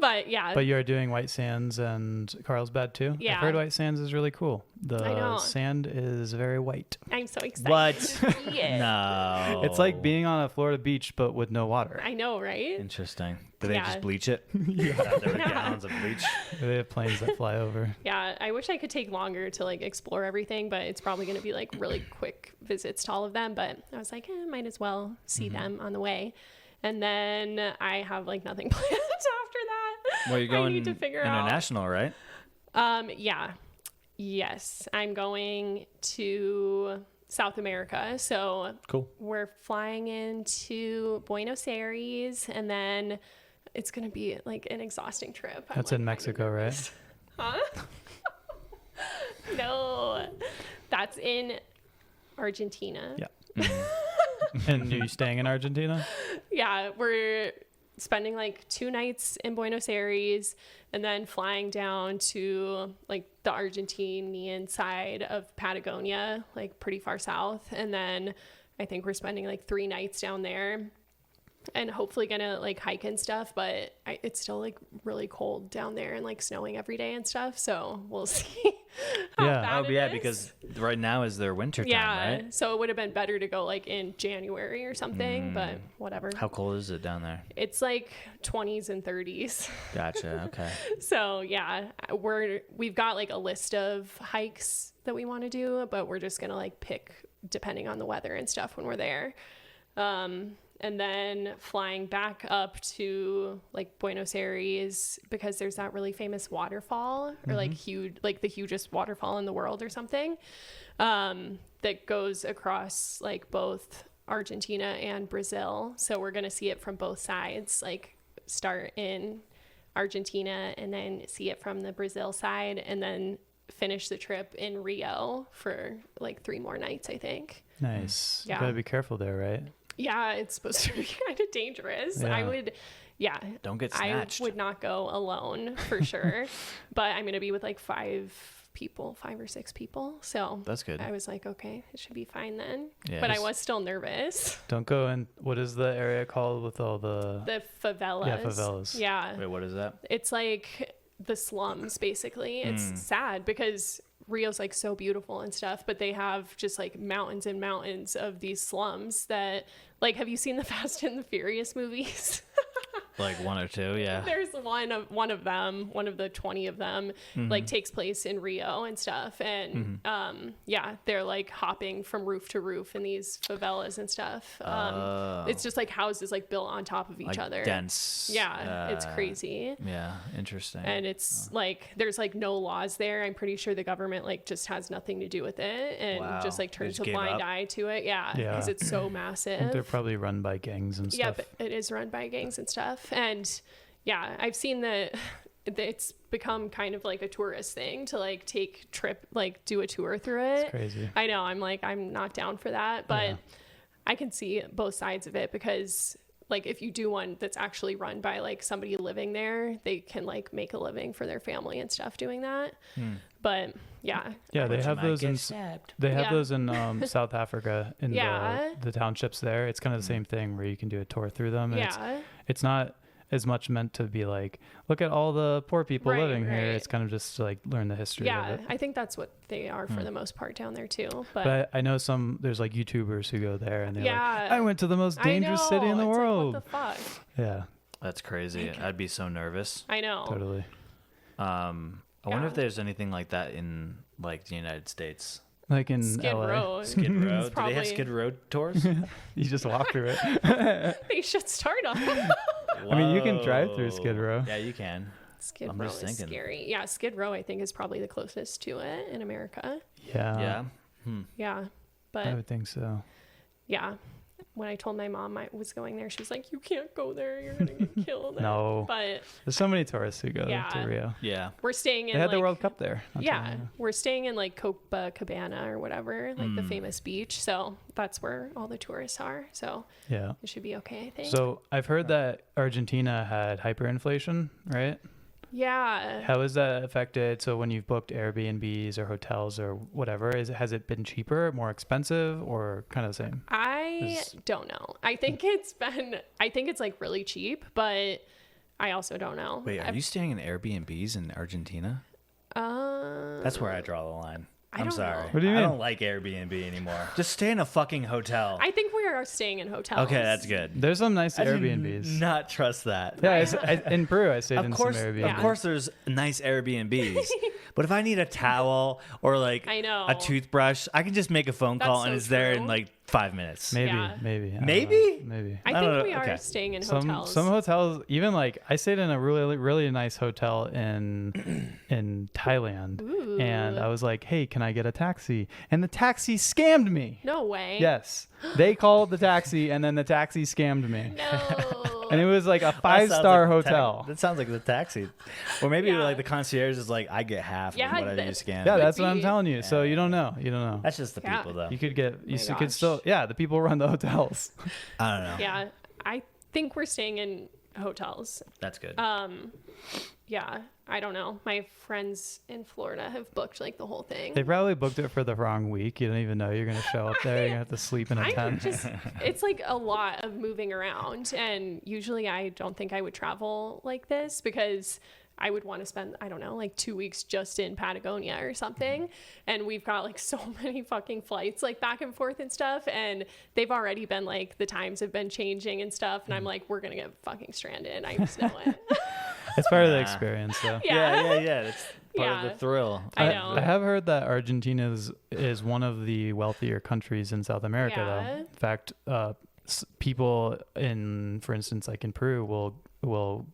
But yeah. But you're doing White Sands and Carlsbad too? Yeah. I've heard White Sands is really cool. I know. The sand is very white. I'm so excited. What? Yeah. No. It's like being on a Florida beach, but with no water. I know, right? Interesting. Do they Yeah. just bleach it? Yeah. Out there with gallons of bleach. They have planes that fly over. Yeah, I wish I could take longer to like explore everything, but it's probably going to be like really quick visits to all of them. But I was like, might as well see them on the way. And then I have like nothing planned after that. Well, you're I going need to figure out. international, right? Yeah. Yes, I'm going to South America. So Cool. we're flying into Buenos Aires, and then it's going to be like an exhausting trip. I'm, That's like, in kinda Mexico, nervous. right? Huh? No, that's in Argentina. Yeah. And are you staying in Argentina? Yeah, we're spending like 2 nights in Buenos Aires and then flying down to like the Argentinian side of Patagonia, like pretty far south. And then I think we're spending like 3 nights down there and hopefully gonna like hike and stuff. But it's still like really cold down there and like snowing every day and stuff. So we'll see. How Yeah. bad Oh, it yeah, is. because right now is their winter time, Yeah, right? so it would have been better to go like in January or something, but whatever. How cold is it down there? It's like 20s and 30s. Gotcha. Okay. So yeah, we've got like a list of hikes that we want to do, but we're just gonna like pick depending on the weather and stuff when we're there. And then flying back up to like Buenos Aires because there's that really famous waterfall or like huge, like the hugest waterfall in the world or something, that goes across like both Argentina and Brazil. So we're going to see it from both sides, like start in Argentina and then see it from the Brazil side and then finish the trip in Rio for like 3 more nights, I think. Nice. Yeah. You gotta be careful there, right? Yeah, it's supposed to be kind of dangerous. Yeah. Don't get snatched. I would not go alone for sure. But I'm going to be with like 5 people, 5 or 6 people. So That's good. I was like, okay, it should be fine then. Yeah. But I was still nervous. Don't go in. What is the area called with all the favelas. Yeah, favelas. Yeah. Wait, what is that? It's like the slums, basically. It's sad because Rio's like so beautiful and stuff, but they have just like mountains and mountains of these slums that, like, have you seen the Fast and the Furious movies? Like 1 or 2, yeah. There's one of them, one of the 20 of them, like takes place in Rio and stuff. And yeah, they're like hopping from roof to roof in these favelas and stuff. It's just like houses like built on top of each Like other. dense. Yeah, it's crazy. Yeah, interesting. And it's like there's like no laws there. I'm pretty sure the government like just has nothing to do with it and Wow. just like They turns just a gave blind up. eye to it. Yeah, Yeah. because it's so I think massive. they're probably run by gangs and Yeah, stuff. but it is run by gangs and stuff. And yeah, I've seen that it's become kind of like a tourist thing to like do a tour through it. It's crazy. I know. I'm not down for that, but Yeah. I can see both sides of it because like if you do one that's actually run by like somebody living there, they can like make a living for their family and stuff doing that. But yeah. Yeah, they But you have might those get in stabbed. they have Yeah. those in South Africa in Yeah. the townships there. It's kind of the same thing where you can do a tour through them. And Yeah. it's not as much meant to be like, look at all the poor people Right, living here. right. It's kind of just to like learn the history Yeah, of it. I think that's what they are for the most part down there too. But I know there's like YouTubers who go there and they're Yeah. like, I went to the most dangerous I know. city in the It's world. Like, what the fuck? Yeah, That's crazy. I'd be so nervous. I know. totally. I wonder Yeah. if there's anything like that in like the United States. Like in Skid LA, Row. Skid Row. Do they have probably- Skid Row tours? you just walk through it. They should start on I mean, you can drive through Skid Whoa. Row. Yeah, you can. Skid I'm Row just is thinking. scary. Yeah, Skid Row I think is probably the closest to it in America. Yeah, Yeah. Yeah, I but would think so. yeah, when I told my mom I was going there, she was like, "You can't go there. You're gonna get killed." No. But There's so many tourists who go Yeah. to Rio. Yeah. we're staying in They had like the World Cup there. not too long yeah, ago. we're staying in like Copacabana or whatever, like the famous beach. So that's where all the tourists are. So Yeah. it should be okay, I think. So I've heard that Argentina had hyperinflation, right? yeah. How is that affected? So when you've booked Airbnbs or hotels or whatever, has it been cheaper, more expensive, or kind of the same? I don't know. I think it's like really cheap, but I also don't know. Wait, are you staying in Airbnbs in Argentina? That's where I draw the line. I I'm don't sorry. know. What do you I mean? don't like Airbnb anymore. Just stay in a fucking hotel. I think we are staying in hotels. Okay, that's good. There's some nice I do Airbnbs. not trust that. Yeah, in Peru, I stayed Of in course, some Airbnbs. of course, there's nice Airbnbs, but if I need a towel or like I know. a toothbrush, I can just make a phone call That's and so it's there in true. like 5 minutes. Maybe, Yeah. maybe, I don't Maybe? know. Maybe. I I don't think know. we are Okay. staying in Some hotels. hotels, even like I stayed in a really nice hotel in Thailand, and I was like, "Hey, can I get a taxi?" And the taxi scammed me. No way. Yes, they called the taxi, and then the taxi scammed me. No. And it was like a That sounds 5-star like the hotel. that sounds like the taxi, or maybe Yeah. like the concierge is like, I get half Yeah, of whatever that- you scan. Yeah, Could that's what I'm be. telling you. So you don't know. You don't know. That's just the Yeah. people though. You could get. You my could still. gosh. Yeah, the people run the hotels. I don't know. Yeah, I think we're staying in hotels. That's good. Yeah, I don't know. My friends in Florida have booked like the whole thing. They probably booked it for the wrong week. You don't even know you're gonna show up there. You're gonna have to sleep in a I'm tent. just, it's like a lot of moving around. And usually I don't think I would travel like this because I would want to spend, I don't know, like 2 weeks just in Patagonia or something. And we've got like so many fucking flights like back and forth and stuff. And they've already been like, the times have been changing and stuff. And I'm like, we're going to get fucking stranded. I just know it. It's part of the Nah. experience, though. yeah. That's part of Yeah. the thrill. I know. I have heard that Argentina is one of the wealthier countries in South America, Yeah. though. In fact, people for instance, like in Peru, will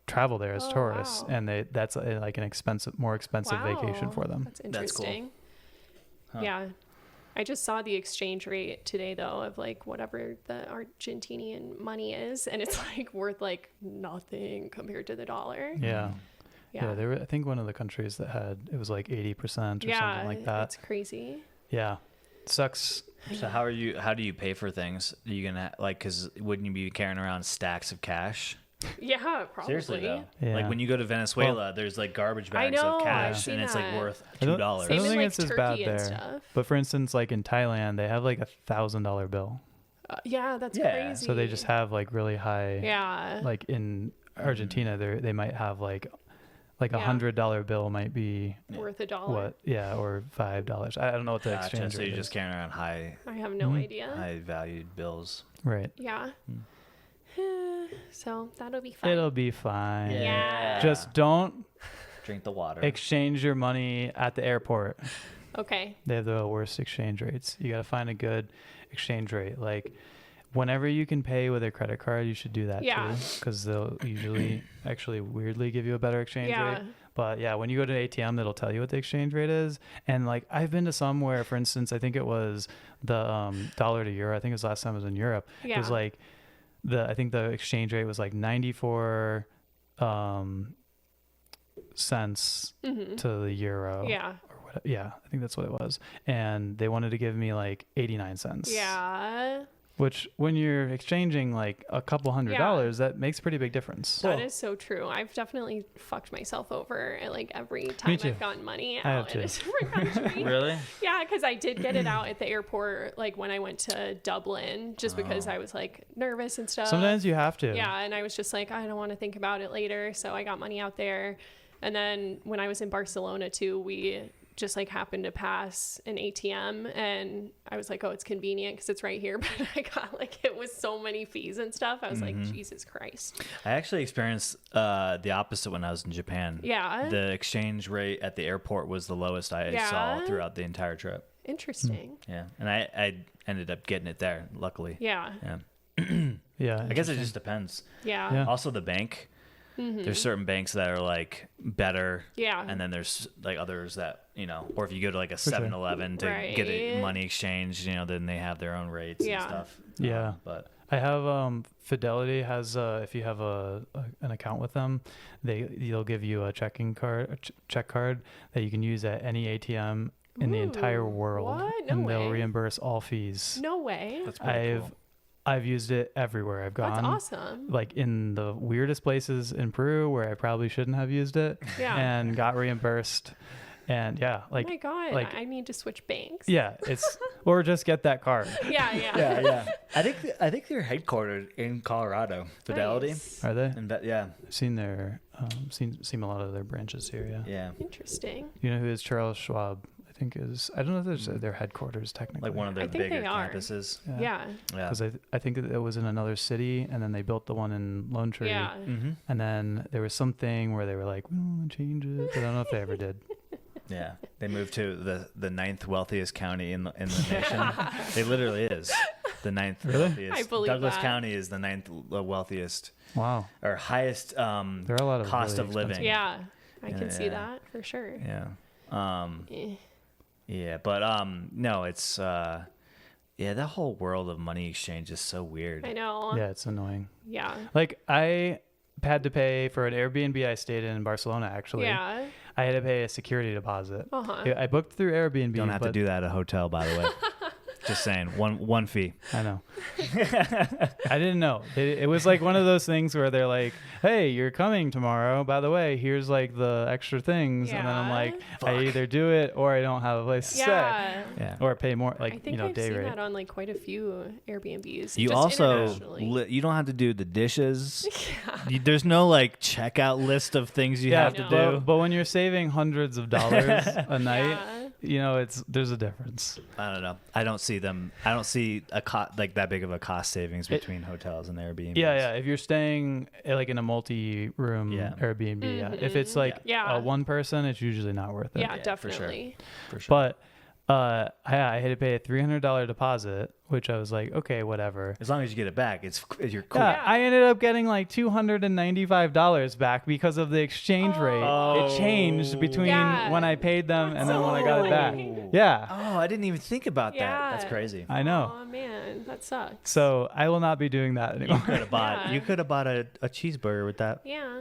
travel there as Oh, tourists, wow. and that's like an more expensive vacation Wow, for them. That's That's cool. interesting. Huh. Yeah. I just saw the exchange rate today though of like whatever the Argentinian money is, and it's like worth like nothing compared to the dollar. Yeah. Yeah. They were, I think one of the countries that it was like 80% or something like that. It's crazy. Yeah. Sucks. So how do you pay for things? Are you gonna like? Because wouldn't you be carrying around stacks of cash? Yeah, probably. Seriously though, Yeah. like when you go to Venezuela, there's like garbage bags know, of cash, I've seen and it's like that. worth I don't- $2. I Same don't in, think like, it's as bad Turkey and there. stuff. But for instance, like in Thailand, they have like $1,000 bill. Yeah, that's Yeah. crazy. So they just have like really high. Yeah. Like in Argentina, they might have like Yeah. $100 bill might be worth $1. what? Yeah, or $5. I don't know what the Gotcha. exchange So rate you're just is. carrying around I have no Mhm. idea. high valued bills. Right. Yeah. So that'll be fun. It'll be fine. Yeah. Just don't drink the water. exchange your money at the airport. Okay. They have the worst exchange rates. You got to find a good exchange rate. Like whenever you can pay with a credit card, you should do that Yeah. too, because they'll usually actually weirdly give you a better exchange Yeah. rate. But yeah, when you go to an ATM, it'll tell you what the exchange rate is. And like I've been to somewhere, for instance, I think it was the dollar to euro. I think it was last time I was in Europe. Yeah. It was like I think the exchange rate was like 94 cents to the euro. Yeah. Or what, yeah, I think that's what it was. And they wanted to give me like 89 cents. Yeah. Which when you're exchanging like a couple $100, that makes a pretty big difference. That is so true. I've definitely fucked myself over at like every time too. I've gotten money I have out in a too. different country. Really? Yeah, because I did get it out at the airport, like when I went to Dublin, just because I was like nervous and stuff. Sometimes you have to. Yeah, and I was just like, I don't want to think about it later, so I got money out there. And then when I was in Barcelona too, we just like happened to pass an ATM, and I was like, oh, it's convenient because it's right here. But I got like, it was so many fees and stuff. I was like, Jesus Christ. I actually experienced the opposite when I was in Japan. Yeah. The exchange rate at the airport was the lowest I saw Yeah. throughout the entire trip. Interesting. Yeah, and I ended up getting it there, luckily. Yeah. Yeah. Yeah. I guess it just depends. Yeah. Yeah. Also, the bank. There's certain banks that are like better. Yeah. And then there's like others that, or if you go to like a sure. 7-Eleven to get a Right. money exchange, then they have their own rates Yeah. and stuff. Yeah. But I have Fidelity has if you have an account with them, they'll give you a checking card, check card that you can use at any ATM in the entire Ooh, world, what? No and they'll way. reimburse all fees. No way. that's pretty cool. I've used it everywhere I've gone. That's awesome. Like in the weirdest places in Peru where I probably shouldn't have used it, Yeah. and got reimbursed. And yeah, Oh like my God. like- I need to switch banks. yeah, it's or just get that card. Yeah. Yeah. Yeah. I think they're headquartered in Colorado. Fidelity. Nice. Are they? And yeah. I've seen their seen a lot of their branches here. Yeah. Yeah. Interesting. You know who is Charles Schwab? I think is I don't know if there's their headquarters technically. Like one of their I think bigger they are. campuses. Yeah. Yeah. Because I think that it was in another city, and then they built the one in Lone Tree. Yeah. Mm-hmm. And then there was something where they were like, we don't want to change it. But I don't know if they ever did. Yeah. They moved to the ninth wealthiest county in the nation. It literally is the ninth wealthiest. I believe Douglas that. County is the ninth wealthiest Wow. or highest There are a lot of cost really of living. expensive- Yeah. I can see Yeah. that for sure. Yeah. Eh. Yeah, but no, it's that whole world of money exchange is so weird. I know. Yeah, it's annoying. Yeah. Like I had to pay for an Airbnb I stayed in Barcelona. Actually, Yeah. I had to pay a security deposit. Uh-huh. I booked through Airbnb. You don't have to but- do that at a hotel, by the way. Just saying, one fee. I know. I didn't know. It was like one of those things where they're like, "Hey, you're coming tomorrow. By the way, here's like the extra things," and then I'm Yeah. like, I either do it or I don't have a place to stay, Yeah. Yeah. or pay more, like I think I've day seen rate. that on like quite a few Airbnbs. You just also internationally. you don't have to do the dishes. There's no like checkout list of things you have to No. do. But when you're saving hundreds of dollars a night, Yeah. there's a difference. I don't know. I don't see like that big of a cost savings between hotels and Airbnb. Yeah. If you're staying like in a multi-room Yeah. Airbnb, yeah. If it's like Yeah. one person, it's usually not worth it. Yeah, for sure. definitely. For sure. But I had to pay a $300 deposit, which I was like, okay, whatever. As long as you get it back, you're cool. Yeah, I ended up getting like $295 back because of the exchange rate. Oh. It changed between Yeah. when I paid them and then when I got it back. Yeah, Oh, I didn't even think about that. That's Yeah. crazy. I know. Oh man, that sucks. So I will not be doing that anymore. Yeah. You could have bought a cheeseburger with that. Yeah.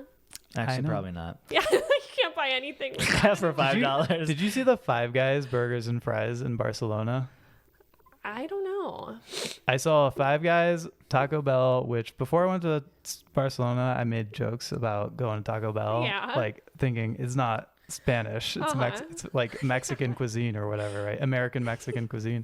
Actually, know. probably not. Yeah. You can't buy anything with that. For $5. Did you see the Five Guys burgers and fries in Barcelona? I don't know. I saw Five Guys, Taco Bell, which before I went to Barcelona, I made jokes about going to Taco Bell, Yeah. like thinking it's not Spanish, it's Uh-huh. it's like Mexican cuisine or whatever, right? American Mexican cuisine.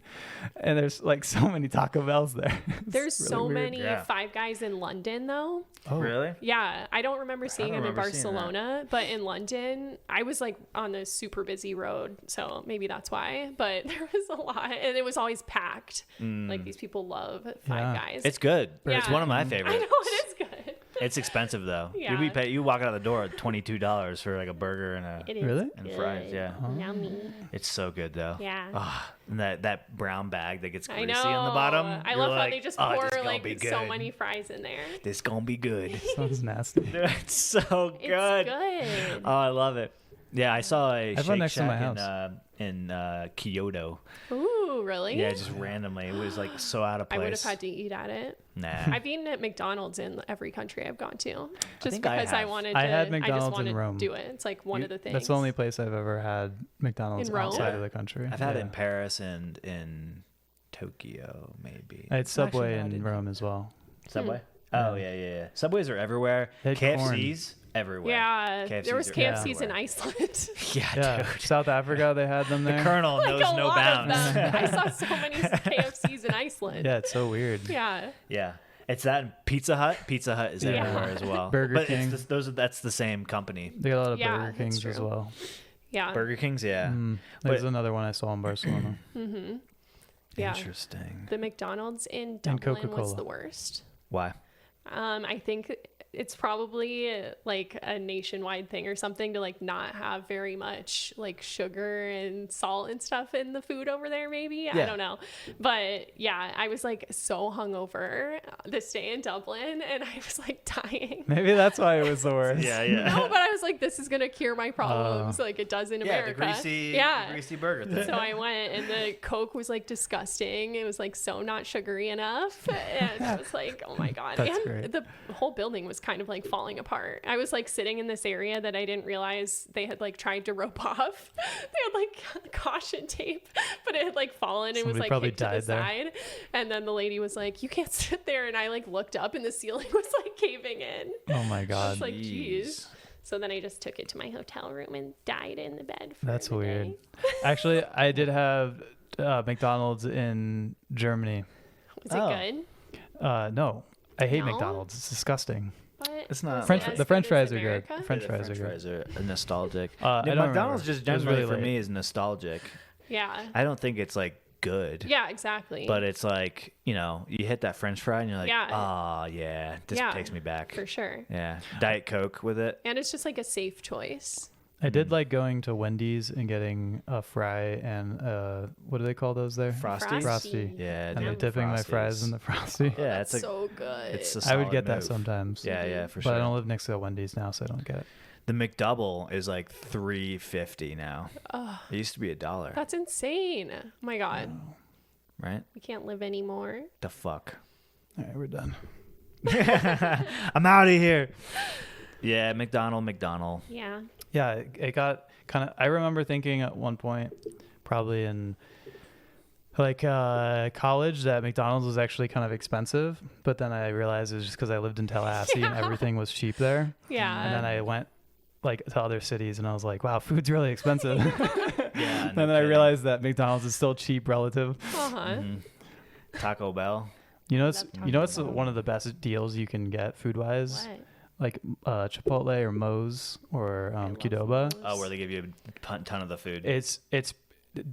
And there's like so many Taco Bells there. It's There's really so weird. many Yeah. Five Guys in London, though. Oh, Really? Yeah, I don't remember seeing them in remember seeing that. Barcelona, but in London, I was like on a super busy road, so maybe that's why. But there was a lot, and it was always packed. Like these people love Five Yeah. Guys. It's good. It's Yeah. one of my I favorites. know it is good. It's expensive though. Yeah. You walk out the door at $22 for like a burger and It a is Really? and good. fries. Yeah. Yummy. It's so good though. Yeah. Ah, and that brown bag that gets I greasy know. on the bottom. I you're love how like, they just "Oh, pour this gonna like be so good. many fries in there. This gonna be good. sounds nasty. It's so It's good. good. Oh, I love it. Yeah, I saw a have one Shake next to my Shack house. in Kyoto. Ooh, really? Yeah, just randomly. It was like so out of I place. would have had to eat at it. Nah. I've eaten at McDonald's in every country I've gone to, just think I because I have. wanted to. I had just McDonald's wanted in Rome. to do it. It's like one of the things. That's the only place I've ever had McDonald's In Rome? outside of the country. I've had it Yeah. in Paris and in Tokyo, maybe. I had Subway Actually, no, I in didn't. Rome as well. Subway? Oh, yeah. Subways are everywhere. They had corn. KFC's everywhere. Yeah, KFCs there was are KFC's in everywhere. Iceland. Yeah, Yeah, dude. South Africa, they had them The there. Colonel Like knows a no lot bounds. of them. I saw so many KFC's in Iceland. Yeah, it's so weird. Yeah. Yeah. It's that and Pizza Hut. Pizza Hut is Yeah. everywhere as well. Burger but King. That's the same company. They got a lot of Yeah, Burger that's Kings as true. well. Yeah. Burger King's, yeah. There's But- another one I saw in Barcelona. Yeah. Interesting. The McDonald's in Dublin was Coca-Cola. the worst. Why? I think it's probably like a nationwide thing or something to like not have very much like sugar and salt and stuff in the food over there, maybe. I Yeah. don't know. But yeah, I was like so hungover this day in Dublin and I was like dying. Maybe that's why it was the worst. Yeah, yeah. No, but I was like, this is gonna cure my problems like it does in Yeah, America. the greasy, yeah. the greasy burger thing. So I went and the Coke was like disgusting. It was like so not sugary enough. And I was like, oh my God. That's and great. the whole building was kind of like falling apart. I was like sitting in this area that I didn't realize they had like tried to rope off. They had like caution tape, but it had like fallen and was Somebody like probably kicked to the died there. side. And then the lady was like, you can't sit there. And I like looked up and the ceiling was like caving in. Oh my I God. was like, Jeez. geez. So then I just took it to my hotel room and died in the bed. For That's the weird. day. Actually, I did have McDonald's in Germany. Was it Oh. good? No, I hate No? McDonald's. It's disgusting. But It's not French, as the good French as fries are America? good. French The fries are good. fries are nostalgic. I don't McDonald's remember. just It was generally really for late. me is nostalgic. Yeah. I don't think it's like good. Yeah, exactly. But it's like, you know, you hit that French fry and you're like, Yeah. oh, yeah, this Yeah, takes me back. for sure. Yeah. Diet Coke with it. And it's just like a safe choice. I did like going to Wendy's and getting a fry and what do they call those there? Frosty? Frosty. Yeah. And dude, then dipping my fries Frosties. in the frosty. Yeah, That's it's like, so good. it's a I would solid get that move. sometimes. Yeah, yeah, for But sure. I don't live next to a Wendy's now, so I don't get it. The McDouble is like $3.50 now. It used to be $1, That's insane. Oh my God. right? We can't live anymore. The fuck. All right, we're done. I'm out of here. Yeah, McDonald. Yeah. Yeah, it got kind of. I remember thinking at one point, probably in like college, that McDonald's was actually kind of expensive. But then I realized it was just because I lived in Tallahassee and everything was cheap there. Yeah. And then I went like to other cities and I was like, wow, food's really expensive. Yeah. And then I realized that McDonald's is still cheap relative. Uh-huh. Taco Bell. You know, it's Love you know, it's Taco Bell. one of the best deals you can get food wise, What? like Chipotle or Moe's or love Qdoba. Moe's. Oh, where they give you a ton of the food. It's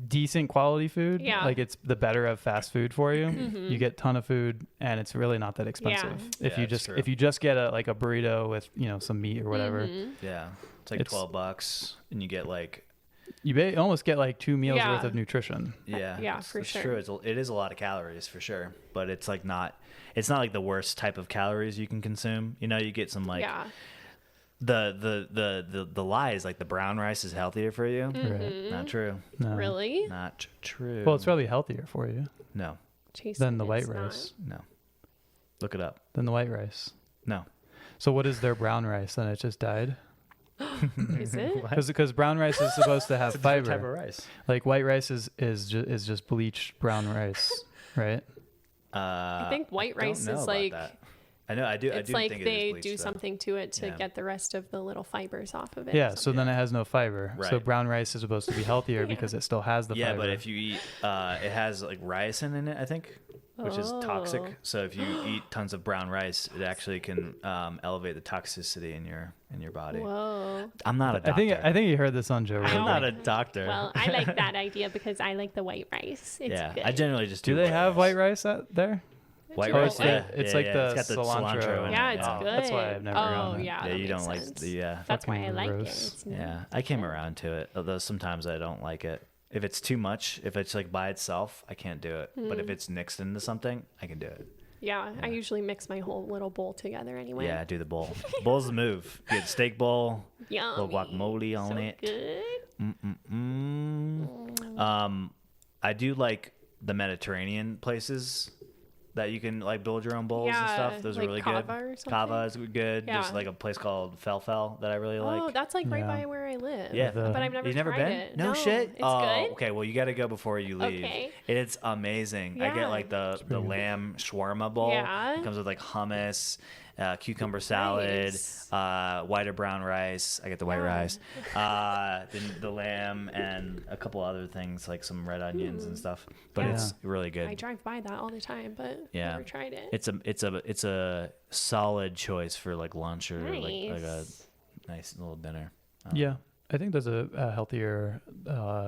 decent quality food. Yeah. Like it's the better of fast food for you. You get ton of food and it's really not that expensive. If Yeah, you it's just true. if you just get a burrito with, some meat or whatever, Yeah. It's like It's- $12 and you get like, you almost get like 2 meals Yeah. worth of nutrition. yeah. Yeah, it's, for it's sure. true. It is a lot of calories for sure, but it's like it's not like the worst type of calories you can consume. You know, you get some like Yeah. the lie is like the brown rice is healthier for you. Right. Not true. No. Really? Not true. Well, it's probably healthier for you no. Chase than and the white it's not. rice. No. Look it up. Than the white rice. No. So what is their brown rice? Then it just died? Is it? Because brown rice is supposed to have It's a different fiber. type of rice. Like white rice is just bleached brown rice. right? I think white rice don't know is about like that. I know. I do. it's I do like think they it is bleached, do though. something to it to Yeah. get the rest of the little fibers off of it. Yeah, so then it has no fiber. So Right. brown rice is supposed to be healthier because it still has the Yeah, fiber. but if you eat, it has like ricin in it, I think, which is toxic. Oh. So if you eat tons of brown rice, it actually can elevate the toxicity in your body. Whoa. I'm not a doctor. I think you heard this on Joe I Rogan. I'm not a doctor. Well, I like that idea because I like the white rice. It's yeah, good. I generally just Do they have white rice out there? white Chipotle? rice? Yeah, It's yeah, like yeah. the It's got the cilantro. in Yeah, it. it's Oh, good. that's why I've never gotten it. Yeah, Yeah, that you makes don't like sense. the That's why I Fucking like it. gross. It's Yeah, I came around to it. Although sometimes I don't like it. If it's too much, if it's like by itself, I can't do it. But Hmm. if it's mixed into something, I can do it. Yeah, I usually mix my whole little bowl together anyway. Yeah, do the bowl. Bowl's the move. Get a steak bowl, Yummy. little guacamole on So it. good. I do like the Mediterranean places that you can like build your own bowls and Yeah, stuff. Those are like really Kava good. or something? Kava is good. Yeah. There's like a place called Fel that I really Oh, like. that's like right Yeah. by where I live. Yeah. The- But I've never You've never tried been? it. No shit. It's Oh, good. okay. Well, you got to go before you leave. Okay. It's amazing. I Yeah. get like the lamb shawarma bowl. Yeah. It comes with like hummus, cucumber salad, Nice. white or brown rice. I get the white Yeah. rice. Then the lamb and a couple other things like some red onions and stuff. But Yeah. it's really good. I drive by that all the time, but Yeah. never tried it. It's a solid choice for like lunch or like a Nice. nice little dinner. Yeah, I think there's a healthier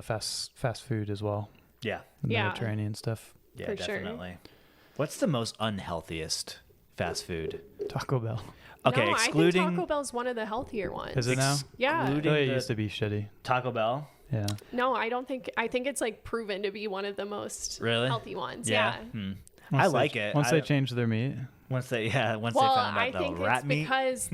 fast food as well. Yeah. The Yeah. Mediterranean stuff. Yeah, For sure. definitely. What's the most unhealthiest fast food? Taco Bell. Okay, no, excluding I think Taco Bell's one of the healthier ones. Is it now? Yeah. I Excluding thought it the used to be shitty. Taco Bell. Yeah. No, I don't think. I think it's like proven to be one of the most Really? healthy ones. Yeah. Yeah. Hmm. Once I they- like it. Once I- they change their meat. Once they found Well, out I the think rat it's meat. because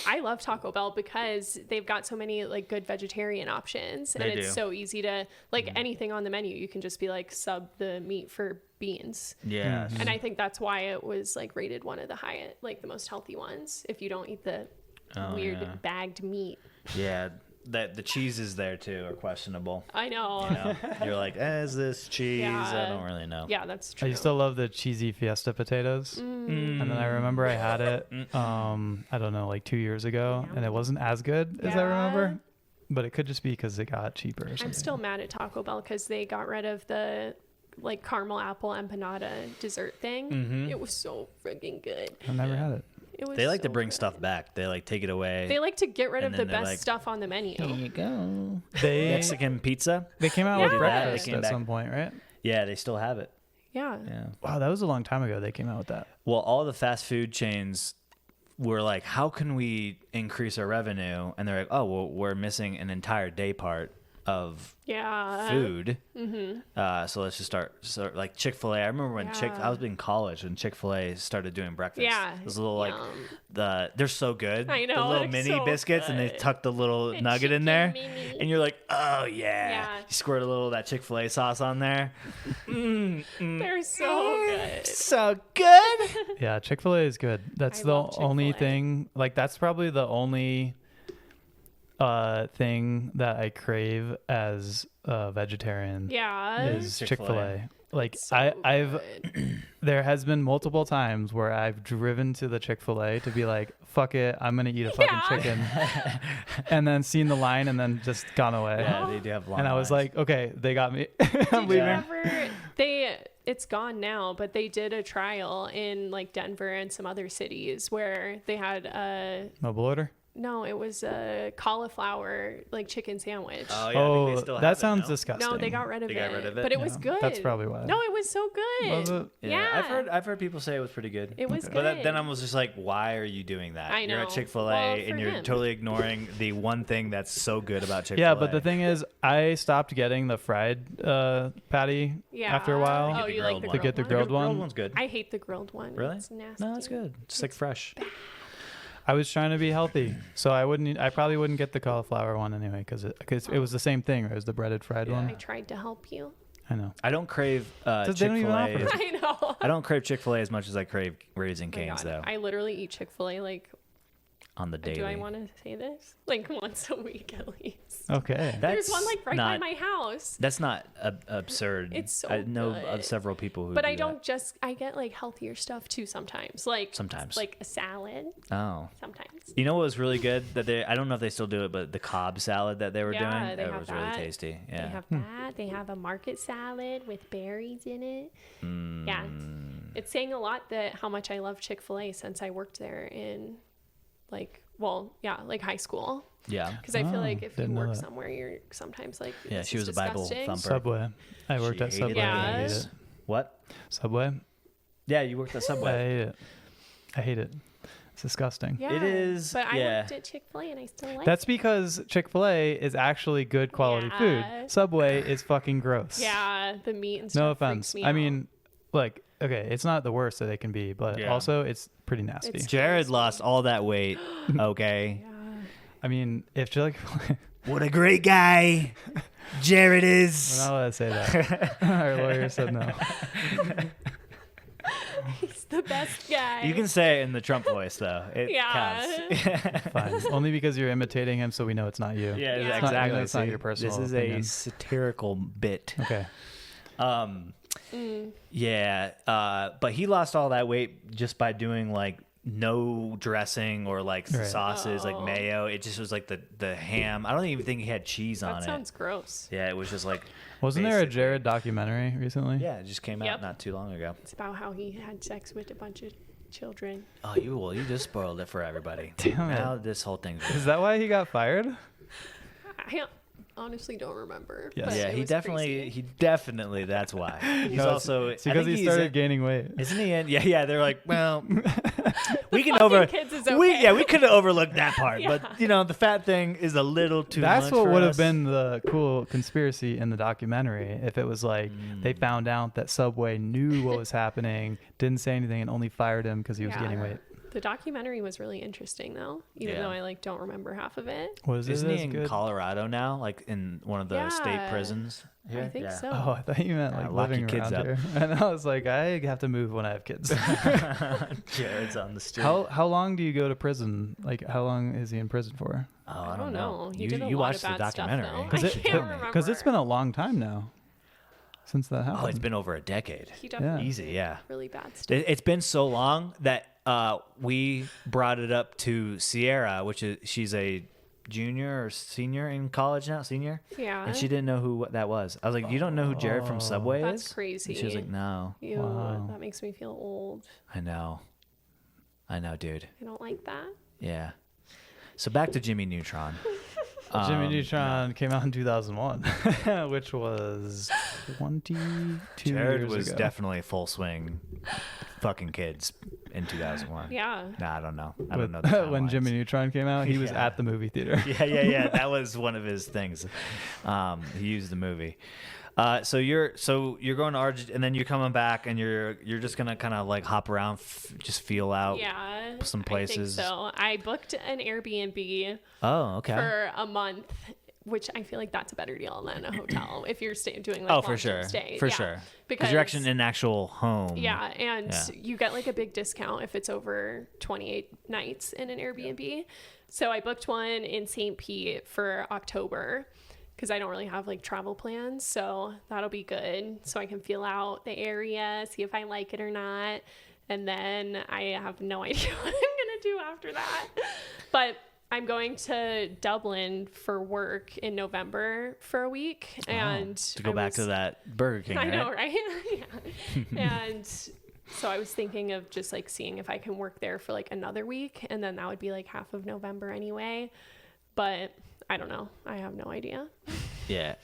I love Taco Bell because they've got so many like good vegetarian options, and They it's do. so easy to like anything on the menu. You can just be like sub the meat for beans, Yeah. and I think that's why it was like rated one of the highest, like the most healthy ones. If you don't eat the Oh, weird yeah. bagged meat, Yeah. That the cheeses there too are questionable. I know. You know? You're like, is this cheese? I Yeah. don't really know. Yeah, that's true. I used to love the cheesy Fiesta potatoes. And then I remember I had it, I don't know, like 2 years ago, and it wasn't as good as I Yeah. remember. But it could just be because it got cheaper or something. I'm still mad at Taco Bell because they got rid of the like caramel apple empanada dessert thing. It was so freaking good. I've never had it. It was They like to so bring good. stuff back. They like take it away. They like to get rid And of the then they're best like, stuff on the menu. you go. They Mexican pizza. they came out Yeah. with They breakfast came at back. some point, right? Yeah, they still have it. Yeah. Yeah. Wow, that was a long time ago. They came out with that. Well, all the fast food chains were like, how can we increase our revenue? And they're like, oh, well, we're missing an entire day part of Yeah. food. So let's just start like Chick-fil-A. I remember when Yeah. I was in college when Chick-fil-A started doing breakfast. Yeah, Those little like yum. they're so good. I know, The little they're mini so biscuits and they good. tuck the little The nugget in chicken there. mini. And you're like, oh yeah. Yeah. You squirt a little of that Chick-fil-A sauce on there. They're so good. So good. Yeah, Chick-fil-A is good. That's I the love only Chick-fil-A. thing. Like that's probably the only thing that I crave as a vegetarian Yeah. is Chick-fil-A. Chick-fil-A. Like So I've good. there has been multiple times where I've driven to the Chick-fil-A to be like, fuck it, I'm gonna eat a fucking Yeah. chicken, and then seen the line and then just gone away. Yeah, they do have long And I was lines. like, okay, they got me. I'm Did you leaving. ever? It's gone now, but they did a trial in like Denver and some other cities where they had Mobile order. no, it was a cauliflower like chicken sandwich. Oh, yeah, I think they Oh, still have that it, sounds no? disgusting. No, they got rid of They it. got rid of it? But it was Yeah, good. that's probably why. No, it was so good. Was it? Yeah. I've heard people say it was pretty good. It was But good. then I was just like, why are you doing that? I You're at know. Chick-fil-A Well, and for you're him. totally ignoring the one thing that's so good about Chick-fil-A. Yeah, but the thing is, I stopped getting the fried patty Yeah. after a while. Oh, you like the grilled To get the one? grilled one. one's good. I hate the grilled one. Really? It's nasty. No, it's good. It's like fresh. I was trying to be healthy, so I probably wouldn't get the cauliflower one anyway because it was the same thing. Right? It was the breaded fried Yeah. I one. tried to help you. I know. I don't crave They don't even offer Chick-fil-A. it. I know. I don't crave Chick-fil-A as much as I crave Raising Oh my Cane's God. though. I literally eat Chick-fil-A like on the daily. Do I want to say this? Like once a week at least. Okay. There's one like right by my house. That's not absurd. It's so I know good. of several people who But do I don't that. I get like healthier stuff too sometimes. Like a salad. Oh. Sometimes. You know what was really good that I don't know if they still do it, but the Cobb salad that they were doing, they it have was really that. tasty. Yeah. They have that. They have a market salad with berries in it. Yeah. It's saying a lot that how much I love Chick-fil-A since I worked there in like high school. Yeah. Because I feel like if you didn't know work that. somewhere, you're sometimes like, Yeah, this she is was a Bible disgusting. thumper. Subway. I worked She at hated Subway. Yeah. I hate things. it. What? Subway. Yeah, you worked at I Subway. hate it. I hate it. It's disgusting. Yeah, It is, But I yeah. worked at Chick-fil-A and I still like That's because Chick-fil-A is actually good quality Yeah. food. Subway is fucking gross. Yeah, the meat and stuff. No freaks offense. me I out. mean, like, okay, it's not the worst that it can be, but Yeah. also it's pretty nasty. It's- Jared lost all that weight. Okay. yeah. I mean, if Chick What a great guy Jared we're is. not allowed to say that. Our lawyer said no. He's the best guy. You can say it in the Trump voice, though. It Yeah. counts. Fine. Only because you're imitating him, so we know it's not you. Yeah, Yeah. It's not- exactly. it's not See, your personal This is opinion. a satirical bit. Okay. Yeah, but he lost all that weight just by doing like no dressing or like Right. sauces, like Oh. mayo. It just was like the ham. I don't even think he had cheese on That it. sounds gross. Yeah, it was just like. Wasn't there a basically- Jared documentary recently? Yeah, it just came out Yep. not too long ago. It's about how he had sex with a bunch of children. Oh, you just spoiled it for everybody. Damn it. Now this whole thing's. Is that why he got fired? I honestly don't remember. Yes. but Yeah, it he was definitely. crazy. That's why. He's No, also. It's I because think he he's started gaining weight. Isn't he in? Yeah. They're like, well, we can Fucking kids is okay. we could have overlooked that part, Yeah. but the fat thing is a little too. That's much what for would have us. been the cool conspiracy in the documentary if it was like they found out that Subway knew what was happening, didn't say anything, and only fired him because he was Yeah. gaining weight. The documentary was really interesting, though, even Yeah. though I don't remember half of it. Was it Isn't he as in good? Colorado now, like in one of the state Yeah. prisons? I think so. Oh, I thought you meant Yeah, like lock living your kids around up. here. And I was like, I have to move when I have kids. Jared's on the street. How long do you go to prison? Like, how long is he in prison for? Oh, I don't know. He you did a you lot watched of bad the stuff, documentary? though. Because I it, can't remember. it's been a long time now since that happened. Oh, it's been over a decade. He definitely Easy, yeah. did really bad stuff. It's been so long that we brought it up to Sierra, which is she's a junior or senior in college now, senior, Yeah. and she didn't know who that was. I was like, "You don't know who Jared from Subway That's is?" crazy. And she was like, "No, Ew, Wow. that makes me feel old. I know, dude. I don't like that. Yeah." So back to Jimmy Neutron. Jimmy Neutron came out in 2001, which was 22 Jared years was ago. definitely full swing, fucking kids in 2001. Yeah. Nah, I don't know. I But don't know. The when timelines. Jimmy Neutron came out, he was Yeah. at the movie theater. Yeah. That was one of his things. He used the movie. So you're going to Argentina, and then you're coming back, and you're just gonna kind of like hop around, just feel out. Yeah. Some I places. think so. I booked an Airbnb Oh, okay. for a month, which I feel like that's a better deal than a hotel if you're doing like Oh, long for sure. stay. For Yeah. sure. Because you're actually in an actual home. Yeah, and Yeah. you get like a big discount if it's over 28 nights in an Airbnb. So I booked one in St. Pete for October because I don't really have like travel plans. So that'll be good. So I can feel out the area, see if I like it or not. And then I have no idea what I'm going to do after that. But I'm going to Dublin for work in November for a week. And To go I back was- to that Burger King, I right? know, right? Yeah. And so I was thinking of just like seeing if I can work there for like another week, and then that would be like half of November anyway. But I don't know. I have no idea. Yeah.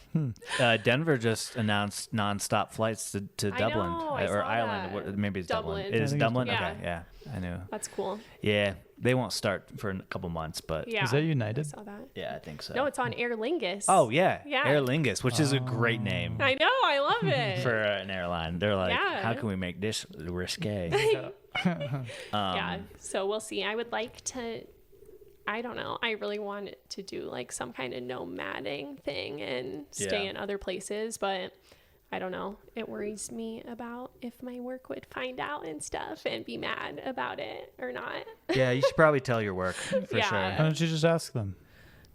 Denver just announced nonstop flights to I Dublin know, I or saw Ireland. that. Maybe it's Dublin. Dublin. It is I think it's Dublin? Dublin. Okay, yeah. I knew. That's cool. Yeah. They won't start for a couple months, but Yeah. Is that I United? saw that. yeah, I think so. No, it's on Aer Lingus. Oh, yeah. Yeah. Aer Lingus, which is a great name I know. I love it. for an airline. They're like, Yeah. how can we make this risque? Yeah. So we'll see. I would like to. I don't know. I really want to do like some kind of nomading thing and stay Yeah. in other places, but I don't know. It worries me about if my work would find out and stuff and be mad about it or not. Yeah, you should probably tell your work for Yeah. sure. Why don't you just ask them?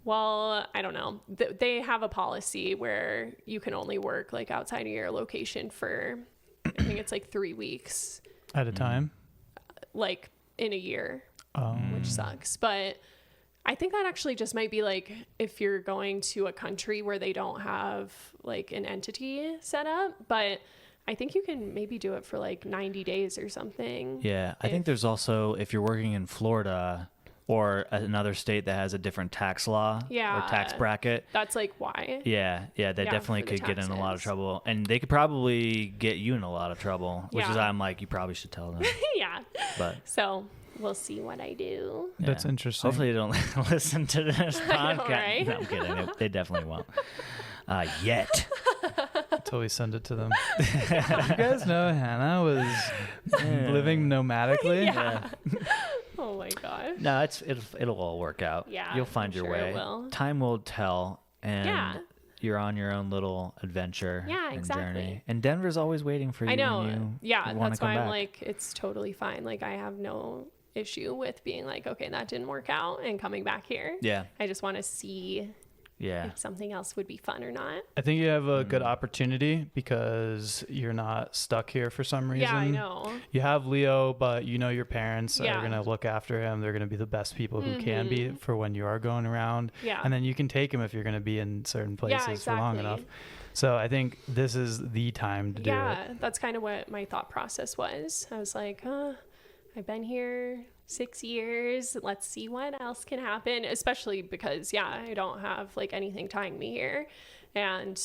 Well, I don't know. They have a policy where you can only work like outside of your location for, I think it's like 3 weeks, At a time? like in a year, Oh. which sucks. But I think that actually just might be like if you're going to a country where they don't have like an entity set up, but I think you can maybe do it for like 90 days or something. Yeah, I think there's also, if you're working in Florida or another state that has a different tax law or tax bracket. That's like why. Yeah, they definitely for the could get in a lot of taxes. trouble. And they could probably get you in a lot of trouble, which is Yeah. why I'm like, you probably should tell them. Yeah. But So we'll see what I do. That's yeah. interesting. Hopefully they don't listen to this I know, podcast. right? No, I'm kidding. They definitely won't. Yet. Until we send it to them. You guys know Hannah was living nomadically? Yeah. Oh my gosh. No, it'll all work out. Yeah, You'll find I'm your sure it way. will. Time will tell, and Yeah. you're on your own little adventure. Yeah, and exactly. journey. And Denver's always waiting for you. I know. When you Yeah, wanna that's come why I'm back. like, it's totally fine. Like, I have no issue with being like, okay, that didn't work out and coming back here. Yeah, I just want to see yeah, if something else would be fun or not. I think you have a good opportunity because you're not stuck here for some reason. Yeah, I know. You have Leo, but you know your parents Yeah. are going to look after him. They're going to be the best people who can be for when you are going around. Yeah. And then you can take him if you're going to be in certain places for long enough. exactly. So I think this is the time to do it. Yeah, that's kind of what my thought process was. I was like, I've been here 6 years. Let's see what else can happen, especially because, yeah, I don't have like anything tying me here. And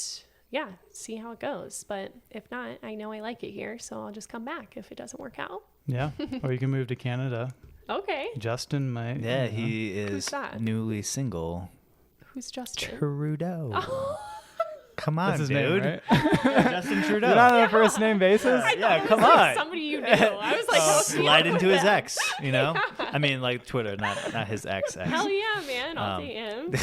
yeah, see how it goes. But if not, I know I like it here. So I'll just come back if it doesn't work out. Yeah. Or you can move to Canada. Okay. Justin might. yeah. you know. He is Who's that? newly single. Who's Justin? Trudeau. Come on, That's his dude. name, right? Justin Trudeau. You're not on a first name basis? I Yeah, thought it come was, like, on. somebody you knew. I was like, hook me Slide up into with his that. ex, you know? I mean, like Twitter, not his ex. Hell yeah, man. I'll date him.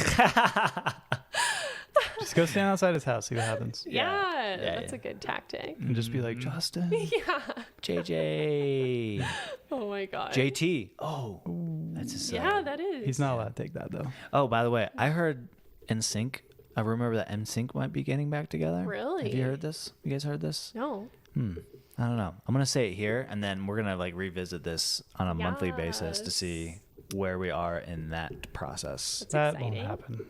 Just go stand outside his house, see what happens. Yeah, Yeah, that's yeah. a good tactic. And just be like, Justin. Yeah. JJ. Oh my god. JT. Oh, that's his son. Yeah, that is. He's not allowed to take that, though. Oh, by the way, I heard NSYNC. I remember that NSYNC might be getting back together. Really? Have you heard this? You guys heard this? No. I don't know. I'm gonna say it here, and then we're gonna like revisit this on a monthly basis to Yes. see where we are in that process. That's That exciting. won't happen.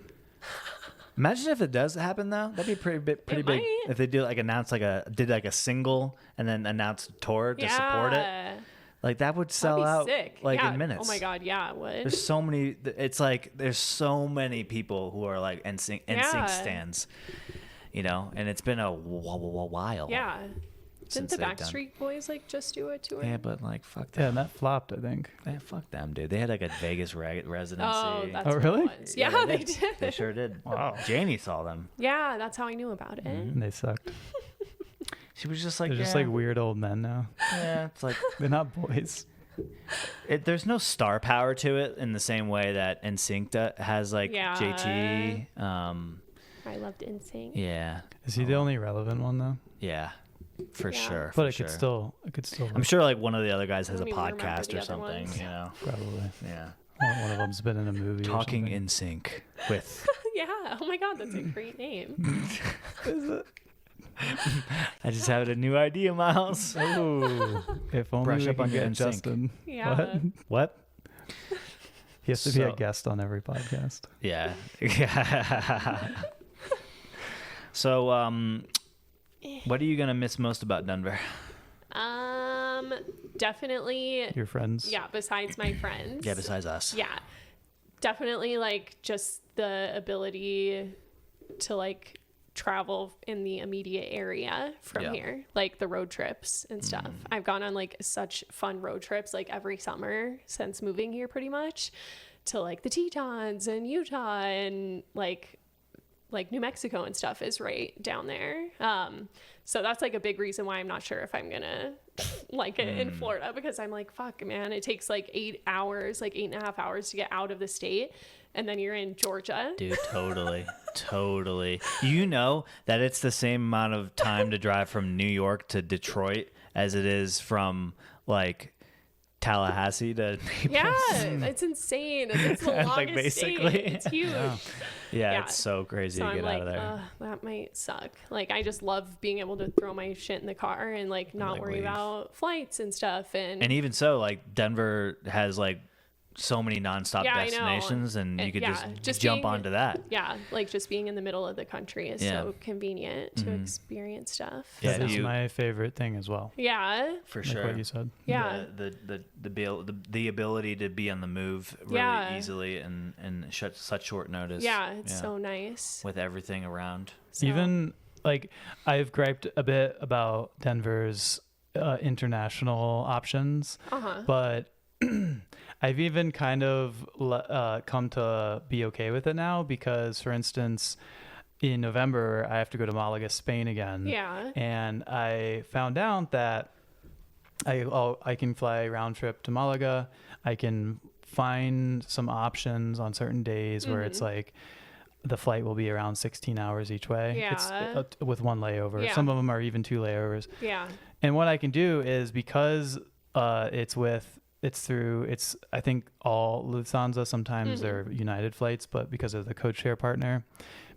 Imagine if it does happen though. That'd be pretty big. might. If they do like announce did a single and then announce a tour to support it. Like that would sell That'd be out sick. like Yeah. in minutes. Oh my god, yeah, it would. There's so many. It's like there's so many people who are like NSYNC Yeah. stands, you know, and it's been a while. Yeah. Didn't since the they've done- Backstreet Boys like just do a tour? Yeah, but like fuck Yeah, them. and that flopped, I think. Man, fuck them, dude. They had like a Vegas residency. Oh, that's Oh, what really? it was. Yeah, they did. They sure did. Wow. Janie saw them. Yeah, that's how I knew about it. And they sucked. She was just like, They're just like weird old men now. yeah. It's like They're not boys. there's no star power to it in the same way that NSYNC has like Yeah. JT. I loved NSYNC. Yeah, Is he the only relevant one, though? yeah, for Yeah. sure. But for it sure. could still. I'm sure like one of the other guys has a don't even remember podcast the or other something. ones. You know. Probably. Yeah. One of them's been in a movie. or Talking something. in sync with. Yeah. Oh my god, that's a great name. I just had a new idea, Miles. Oh, if only Brush we up could on your get NSYNC. Justin. Yeah. What? What? He has to be a So- guest on every podcast. Yeah. Yeah. So, what are you gonna miss most about Denver? Definitely. Your friends. Yeah. Besides my friends. Yeah, besides us. Yeah. Definitely like just the ability to like travel in the immediate area from Yeah. here, like the road trips and stuff. I've gone on like such fun road trips like every summer since moving here pretty much to like the Tetons and Utah and like like New Mexico and stuff is right down there. So that's like a big reason why I'm not sure if I'm gonna like it in Florida, because I'm like, fuck, man, it takes like 8 hours, like 8.5 hours to get out of the state, and then you're in Georgia. Dude, totally. You know that it's the same amount of time to drive from New York to Detroit as it is from like Tallahassee to Naples. Yeah, it's insane. It's the longest Like, basically. state. It's huge. Yeah, it's so crazy So to I'm get like, out of there. that might suck. Like, I just love being able to throw my shit in the car and like not Like, worry leave. about flights and stuff. And And even so, like Denver has like so many nonstop Yeah, I know. destinations, and you could Yeah, just just jump being- onto that. yeah, like just being in the middle of the country is Yeah. so convenient to experience stuff. Yeah, That is you- my favorite thing as well. Yeah. For Like sure. what you said. Yeah. The ability to be on the move really Yeah. easily and such short notice. Yeah, it's so nice. with everything around. So, Even like I've griped a bit about Denver's international options, but I've even kind of come to be okay with it now, because, for instance, in November I have to go to Malaga, Spain again. Yeah. And I found out that I can fly round trip to Malaga. I can find some options on certain days where it's like the flight will be around 16 hours each way. It's Yeah. with one layover. Yeah. Some of them are even 2 layovers. Yeah. And what I can do is, because it's I think all Lufthansa, sometimes they're United flights, but because of the code share partner,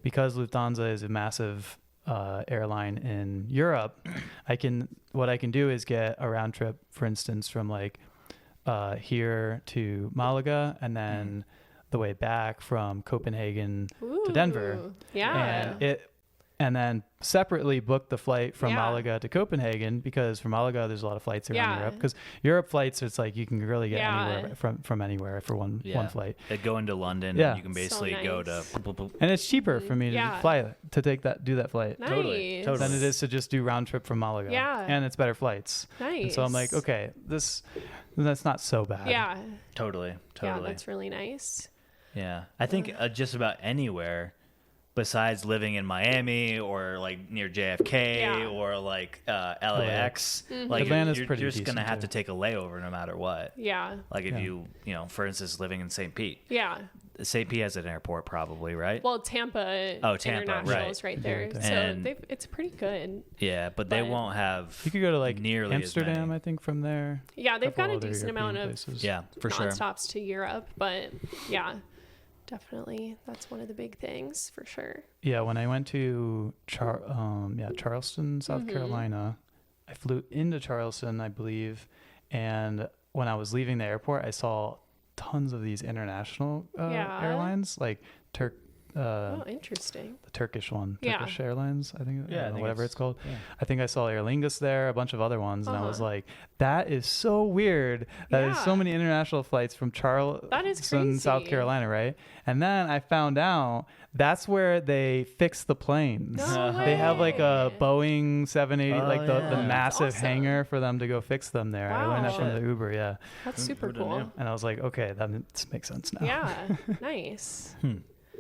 because Lufthansa is a massive airline in Europe, what I can do is get a round trip, for instance, from like here to Malaga, and then the way back from Copenhagen to Denver. Ooh, yeah. And then separately book the flight from Yeah. Malaga to Copenhagen, because from Malaga there's a lot of flights around Yeah. Europe, because Europe flights, it's like you can really get Yeah. anywhere from anywhere for one flight, They go into London, Yeah. and you can basically go to. nice. and it's cheaper for me to Yeah. do that flight Nice. Totally. than it is to just do round trip from Malaga. Yeah. And it's better flights. Nice. And so I'm like, okay, that's not so bad. Yeah. Totally. Yeah, that's really nice. Yeah, I think just about anywhere besides living in Miami or like near JFK Yeah. or like LAX. Like Atlanta's you're pretty just gonna decent, have too. to take a layover no matter what. Yeah. Like if you for instance, living in St. Pete. Yeah. St. Pete has an airport probably, right? Well, Tampa. Oh, Tampa, International right. is right there. Yeah. So And- it's pretty good. Yeah, but they But- won't have. You could go to like nearly as Amsterdam, many. I think, from there. Yeah, they've got Couple a other decent amount European of places. Yeah, for sure. non-stops to Europe, but yeah, definitely that's one of the big things for sure. Yeah, when I went to Charleston, South Carolina, I flew into Charleston, I believe, and when I was leaving the airport, I saw tons of these international Yeah. airlines, like Oh, interesting. the Turkish one, Yeah. Turkish Airlines, I think, Yeah, I I don't know, think whatever it's- it's called. yeah. I think I saw Aer Lingus there, a bunch of other ones, and I was Uh-huh. like, that is so weird. That is so Yeah. many international flights from That is Charleston, South crazy. Carolina, right? And then I found out that's where they fix the planes. No They have like a way. Boeing 780, Oh, like the yeah. massive Awesome. hangar for them to go fix them there. I learned that from Wow. the Uber, yeah. That's super who didn't cool. know? And I was like, okay, that makes sense now. Yeah, nice.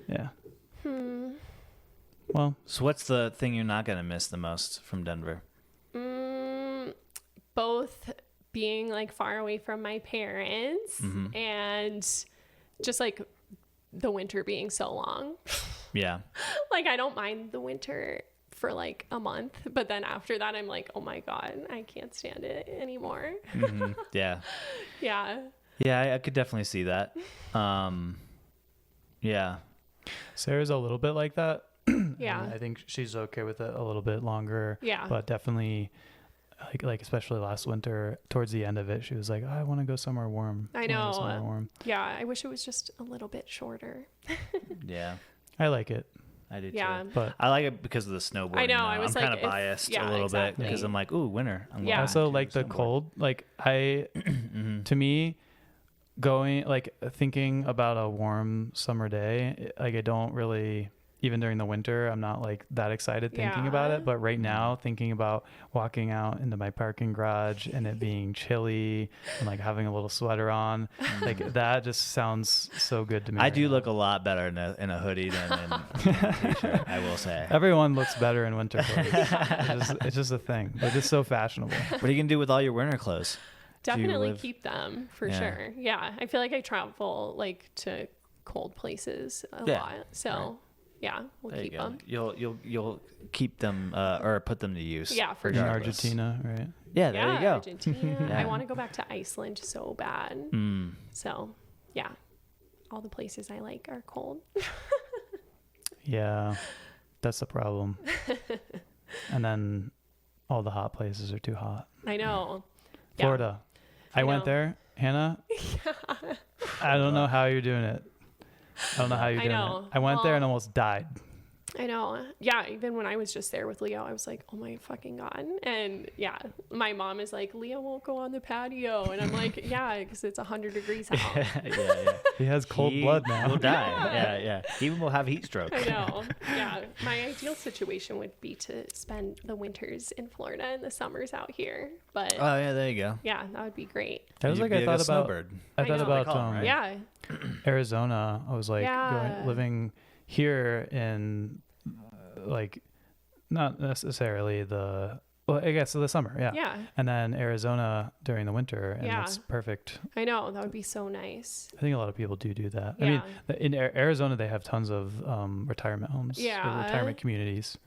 Yeah. Hmm. Well, So what's the thing you're not gonna miss the most from Denver? Both being like far away from my parents and just like the winter being so long. Yeah. Like I don't mind the winter for like a month, but then after that I'm like, oh my god, I can't stand it anymore. Yeah. Yeah. Yeah, I could definitely see that. Yeah. Sarah's a little bit like that. Yeah. And I think she's okay with it a little bit longer. Yeah. But definitely, like especially last winter, towards the end of it, she was like, I want to go somewhere warm. I wanna go know. somewhere warm. Yeah, I wish it was just a little bit shorter. Yeah. I like it, I do Yeah. too. but I like it because of the snowboarding. I know, though. I was I'm kind like, of if- biased yeah, a little bit exactly. because I'm like, ooh, winter. I'm Yeah. going also to like the snowboard. cold. Like to me, thinking about a warm summer day, like I don't really even during the winter, I'm not like that excited thinking about it. But right now, thinking about walking out into my parking garage and it being chilly and like having a little sweater on, like that just sounds so good to me. I do look a lot better in a hoodie than in a t-shirt, I will say. Everyone looks better in winter clothes. It's just a thing. But it's so fashionable. What are you gonna do with all your winter clothes? Definitely keep them for sure. Yeah, I feel like I travel like to cold places a lot, so we'll keep them. You'll keep them or put them to use. Yeah, for in sure. Argentina, right? Yeah, there you go. Argentina. I want to go back to Iceland so bad. So yeah, all the places I like are cold. Yeah, that's the problem. And then all the hot places are too hot. I know. Florida. I went there, Hannah. I don't know how you're doing it. I don't know how you're doing it. I went there and almost died. I know. Yeah, even when I was just there with Leo, I was like, oh my fucking God. And yeah, my mom is like, Leo won't go on the patio. And I'm like, yeah, because it's 100 degrees out. Yeah. He has cold blood now. He'll die. Yeah. He even will have heat stroke. I know. Yeah. My ideal situation would be to spend the winters in Florida and the summers out here. But oh, yeah, there you go. yeah, that would be great. That was like I thought about Yeah. Arizona. I was like living here in like not necessarily I guess the summer, yeah, and then Arizona during the winter, and it's perfect. I know, that would be so nice. I think a lot of people do that. I mean, in Arizona they have tons of retirement homes, or retirement communities.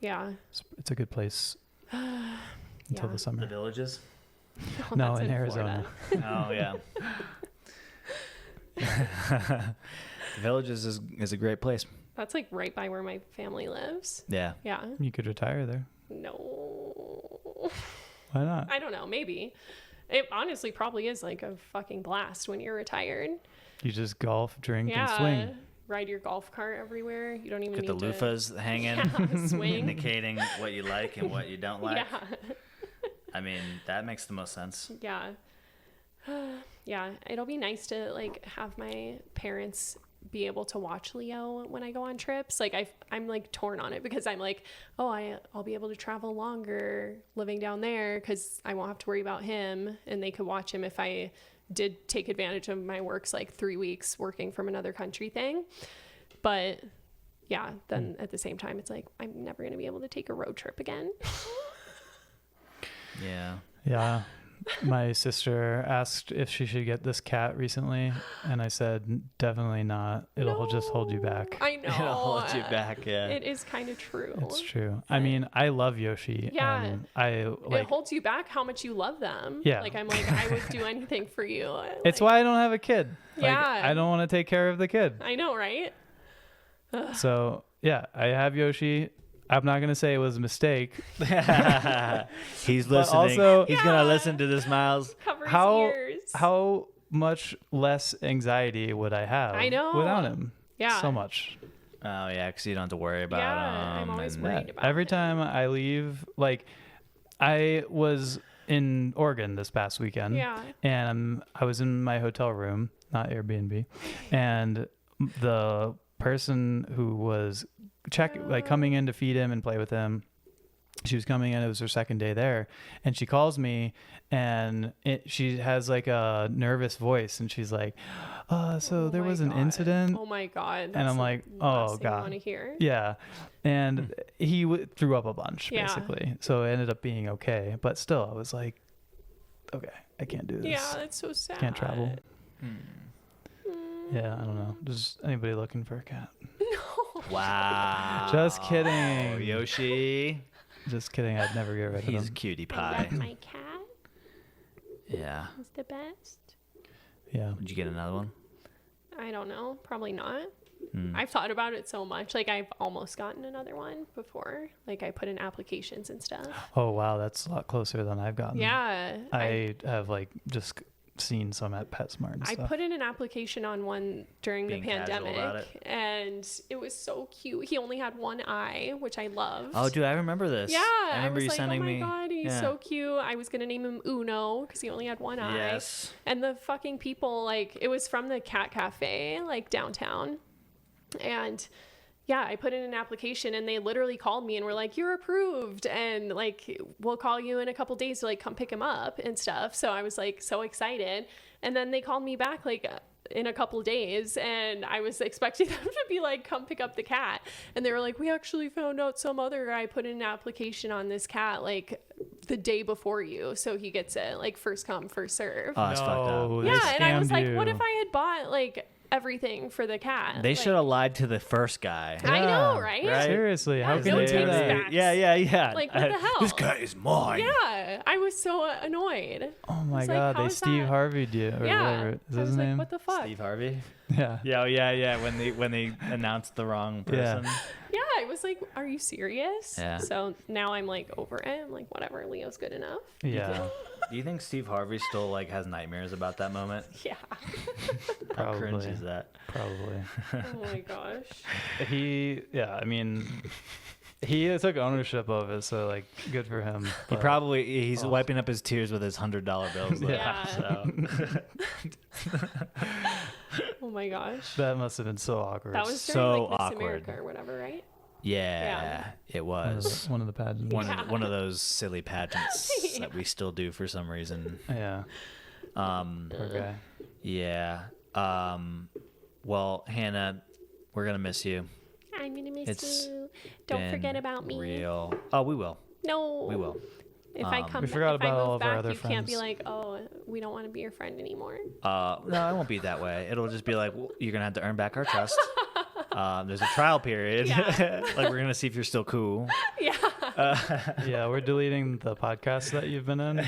Yeah, it's a good place until the summer. The Villages? No, in Arizona. Oh yeah. The Villages is a great place. That's like right by where my family lives. Yeah. Yeah. You could retire there. No. Why not? I don't know. Maybe. It honestly probably is like a fucking blast when you're retired. You just golf, drink, and swing. Ride your golf cart everywhere. You don't even need the loofahs hanging, swing. Indicating what you like and what you don't like. Yeah. I mean, that makes the most sense. Yeah. Yeah. It'll be nice to like have my parents be able to watch Leo when I go on trips. Like I'm like torn on it because I'm like, oh, I'll be able to travel longer living down there because I won't have to worry about him, and they could watch him if I did take advantage of my work's like 3 weeks working from another country thing. But yeah, then at the same time, it's like, I'm never going to be able to take a road trip again. Yeah. My sister asked if she should get this cat recently, and I said, definitely not. It'll just hold you back. I know. It'll hold you back, yeah. It is kind of true. It's true. I mean, I love Yoshi. Yeah. And it holds you back how much you love them. Yeah. Like, I'm like, I would do anything for you. It's why I don't have a kid. Yeah. I don't want to take care of the kid. I know, right? So, yeah, I have Yoshi. I'm not going to say it was a mistake. He's listening. Also, he's going to listen to this, Miles. Cover his ears. How much less anxiety would I have without him? Yeah. So much. Oh, yeah, because you don't have to worry about I'm always worried about every time I leave, like, I was in Oregon this past weekend. Yeah. And I was in my hotel room, not Airbnb. And the person who was coming in to feed him and play with him, she was coming in, it was her second day there, and she calls me, and she has like a nervous voice, and she's like, so there was an incident. Oh my God. And I'm like, oh God. I want to hear. Yeah. And he threw up a bunch, basically. So it ended up being okay, but still I was like, okay, I can't do this. Yeah, that's so sad. Can't travel. Yeah, I don't know. Just anybody looking for a cat? No. Wow. Just kidding. Yoshi. Just kidding. I'd never get rid of him. He's a cutie I pie. love my cat. Yeah. He's the best. Yeah. Would you get another one? I don't know. Probably not. I've thought about it so much. Like, I've almost gotten another one before. Like, I put in applications and stuff. Oh, wow. That's a lot closer than I've gotten. Yeah. I have, like, just seen some at PetSmart and stuff. I put in an application on one during the pandemic, and it was so cute. He only had one eye, which I loved. Oh, dude, I remember this. Yeah. I remember was you like, sending me. Oh my God, he's so cute. I was going to name him Uno because he only had one eye. Yes. And the fucking people, like, it was from the cat cafe, like, downtown. And Yeah, I put in an application and they literally called me and were like, you're approved. And like, we'll call you in a couple days to like come pick him up and stuff. So I was like so excited. And then they called me back like in a couple days and I was expecting them to be like, come pick up the cat. And they were like, we actually found out some other guy put in an application on this cat like the day before you. So he gets it like first come, first serve. Oh, that's fucked up. No, they Yeah. And I was scammed like, you. what if I had bought like everything for the cat? They Like, should have lied to the first guy. I know, Yeah. right? Right? Seriously, how Yeah, can no you do takes that? back. Yeah. Like, what the hell? This guy is mine. Yeah, I was so annoyed. Oh my It's like, god, how they is Steve that? Harvey'd you or Yeah, whatever. Is I his was like, name? what the fuck? Steve Harvey. Yeah. Yeah. When they announced the wrong Yeah. person. Yeah, I was like, are you serious? Yeah. So now I'm like over it. I'm like, whatever, Leo's good enough. Yeah. Do you think Steve Harvey still like has nightmares about that moment? Yeah. How cringe Probably. is that? Probably. Oh my gosh. I mean, he took ownership of it, so like, good for him. He but- he's wiping up his tears with his $100 bills. though, Yeah. So. Oh my gosh. That must have been so awkward. That was so during like Miss awkward. America or whatever, right? Yeah, it was. one of the pageants. One of those silly pageants that we still do for some reason. Yeah. Poor guy. Yeah. Well, Hannah, we're gonna miss you. I'm gonna miss It's you. Don't forget been about me. Real. Oh, we will. No. We will. If I come We back, forgot if I about move all of our back, other you can't be friends. like, oh, we don't want to be your friend anymore. No, it won't be that way. It'll just be like, well, you're gonna have to earn back our trust. There's a trial period. Yeah. Like we're gonna see if you're still cool. Yeah. Yeah, we're deleting the podcast that you've been in.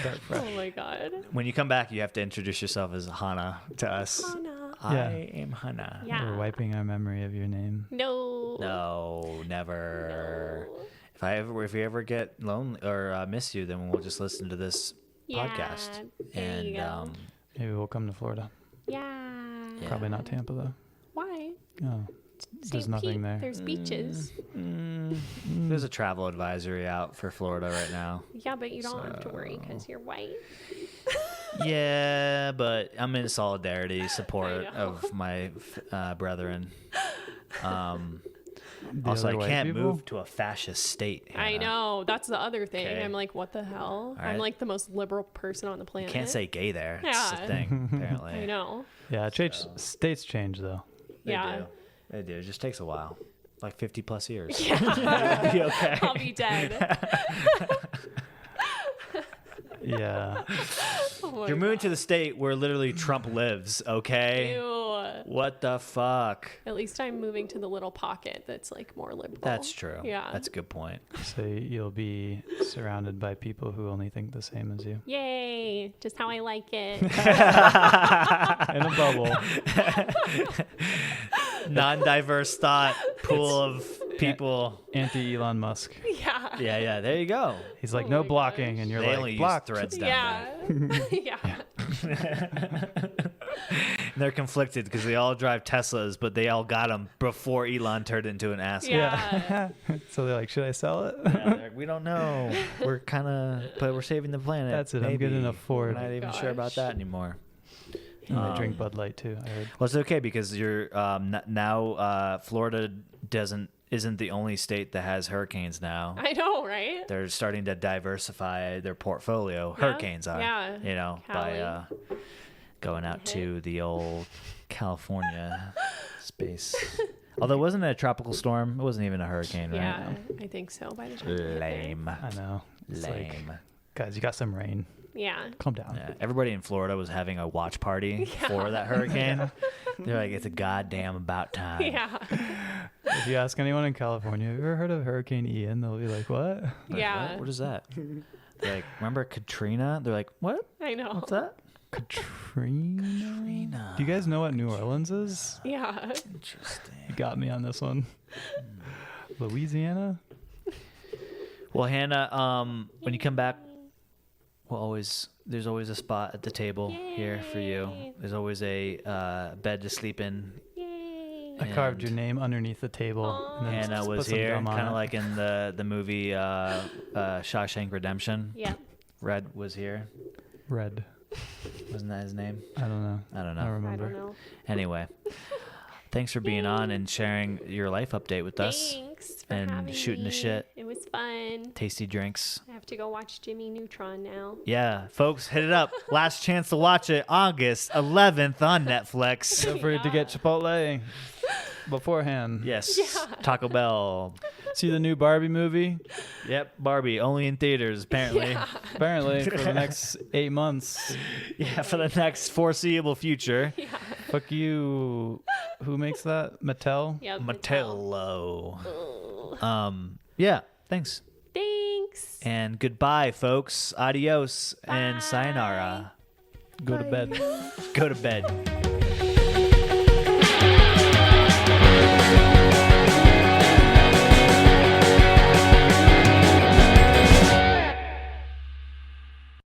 Start fresh. Oh my god. When you come back, you have to introduce yourself as Hana to us. Hana. I Yeah. am Hana. Yeah. We're wiping our memory of your name. No. No, never. No. If we ever get lonely or miss you, then we'll just listen to this podcast. There you go. And Maybe we'll come to Florida. Yeah. Probably not Tampa though. Why? Oh, there's St. nothing Pete, there. There's beaches. there's a travel advisory out for Florida right now. Yeah, but you don't have to worry because you're white. Yeah, but I'm in solidarity support know. of my brethren. The Also, I other white can't people? move to a fascist state. I Hannah. know. That's the other thing. Okay. I'm like, what the hell? right. I'm like the most liberal person on the planet. Can't say gay there. It's Yeah. the thing, apparently. I know. Yeah, states change though. They Yeah. do. They do. It just takes a while. Like 50 plus years. Yeah. Be okay. I'll be dead. Yeah. Oh my You're moving to the state where literally Trump lives, okay? Ew. What the fuck? At least I'm moving to the little pocket that's like more liberal. That's true. Yeah. That's a good point. So you'll be surrounded by people who only think the same as you. Yay. Just how I like it. In a bubble. Non-diverse thought pool of people. Anti Elon Musk. Yeah. Yeah. There you go. He's like, Oh no my blocking, gosh. and you're They like, only blocked. use threads down Yeah. Yeah. there. They're conflicted because they all drive Teslas, but they all got them before Elon turned into an asshole. Yeah. So they're like, should I sell it? Yeah, they're like, we don't know. We're kind of, but we're saving the planet. That's it, I'm Maybe. getting a Ford. We're not even sure about Gosh. that anymore. And I drink Bud Light too, I heard. Well, it's okay because you're now Florida isn't the only state that has hurricanes now. I know, right? They're starting to diversify their portfolio. Yeah. Hurricanes are, Yeah. you know, Cali. by going out to the old California space. Although it wasn't a tropical storm, it wasn't even a hurricane, right? Yeah, I think so. By the time. I get there. Lame. I know. It's like, Lame. guys, you got some rain. Yeah. Calm down. Yeah, everybody in Florida was having a watch party for that hurricane. They're like, it's a goddamn about time. Yeah. If you ask anyone in California, have you ever heard of Hurricane Ian? They'll be like, what? Like, Yeah. What is that? They're like, remember Katrina? They're like, what? I know. What's that? Katrina? Katrina. Do you guys know what New Orleans is? Yeah. Interesting. You got me on this one. Louisiana? Well, Hannah, when you come back, there's always a spot at the table here for you. Yay. There's always a bed to sleep in. Yay. I carved your And name underneath the table. Aw. And then Hannah just was put some here, gum on kind of it. like in the movie Shawshank Redemption. Yep. Red was here. Red. Wasn't that his name? I don't know. I don't I know. remember. I don't know. Anyway, Thanks for being on and sharing your life update with us. Thanks for having And shooting the me. shit. It was fun. Tasty drinks. I have to go watch Jimmy Neutron now. Yeah, folks, hit it up. Last chance to watch it, August 11th on Netflix. Don't forget to get Chipotle beforehand. Yes, Yeah. Taco Bell. See the new Barbie movie? Yep, Barbie, only in theaters, apparently. Yeah. Apparently for the next 8 months. Yeah, for the next foreseeable future. Yeah. Fuck you. Who makes that? Mattel? Yep. Mattello. Ugh. Yeah, thanks. Thanks. And goodbye, folks. Adios and Bye. sayonara. Go to bed. Go to bed.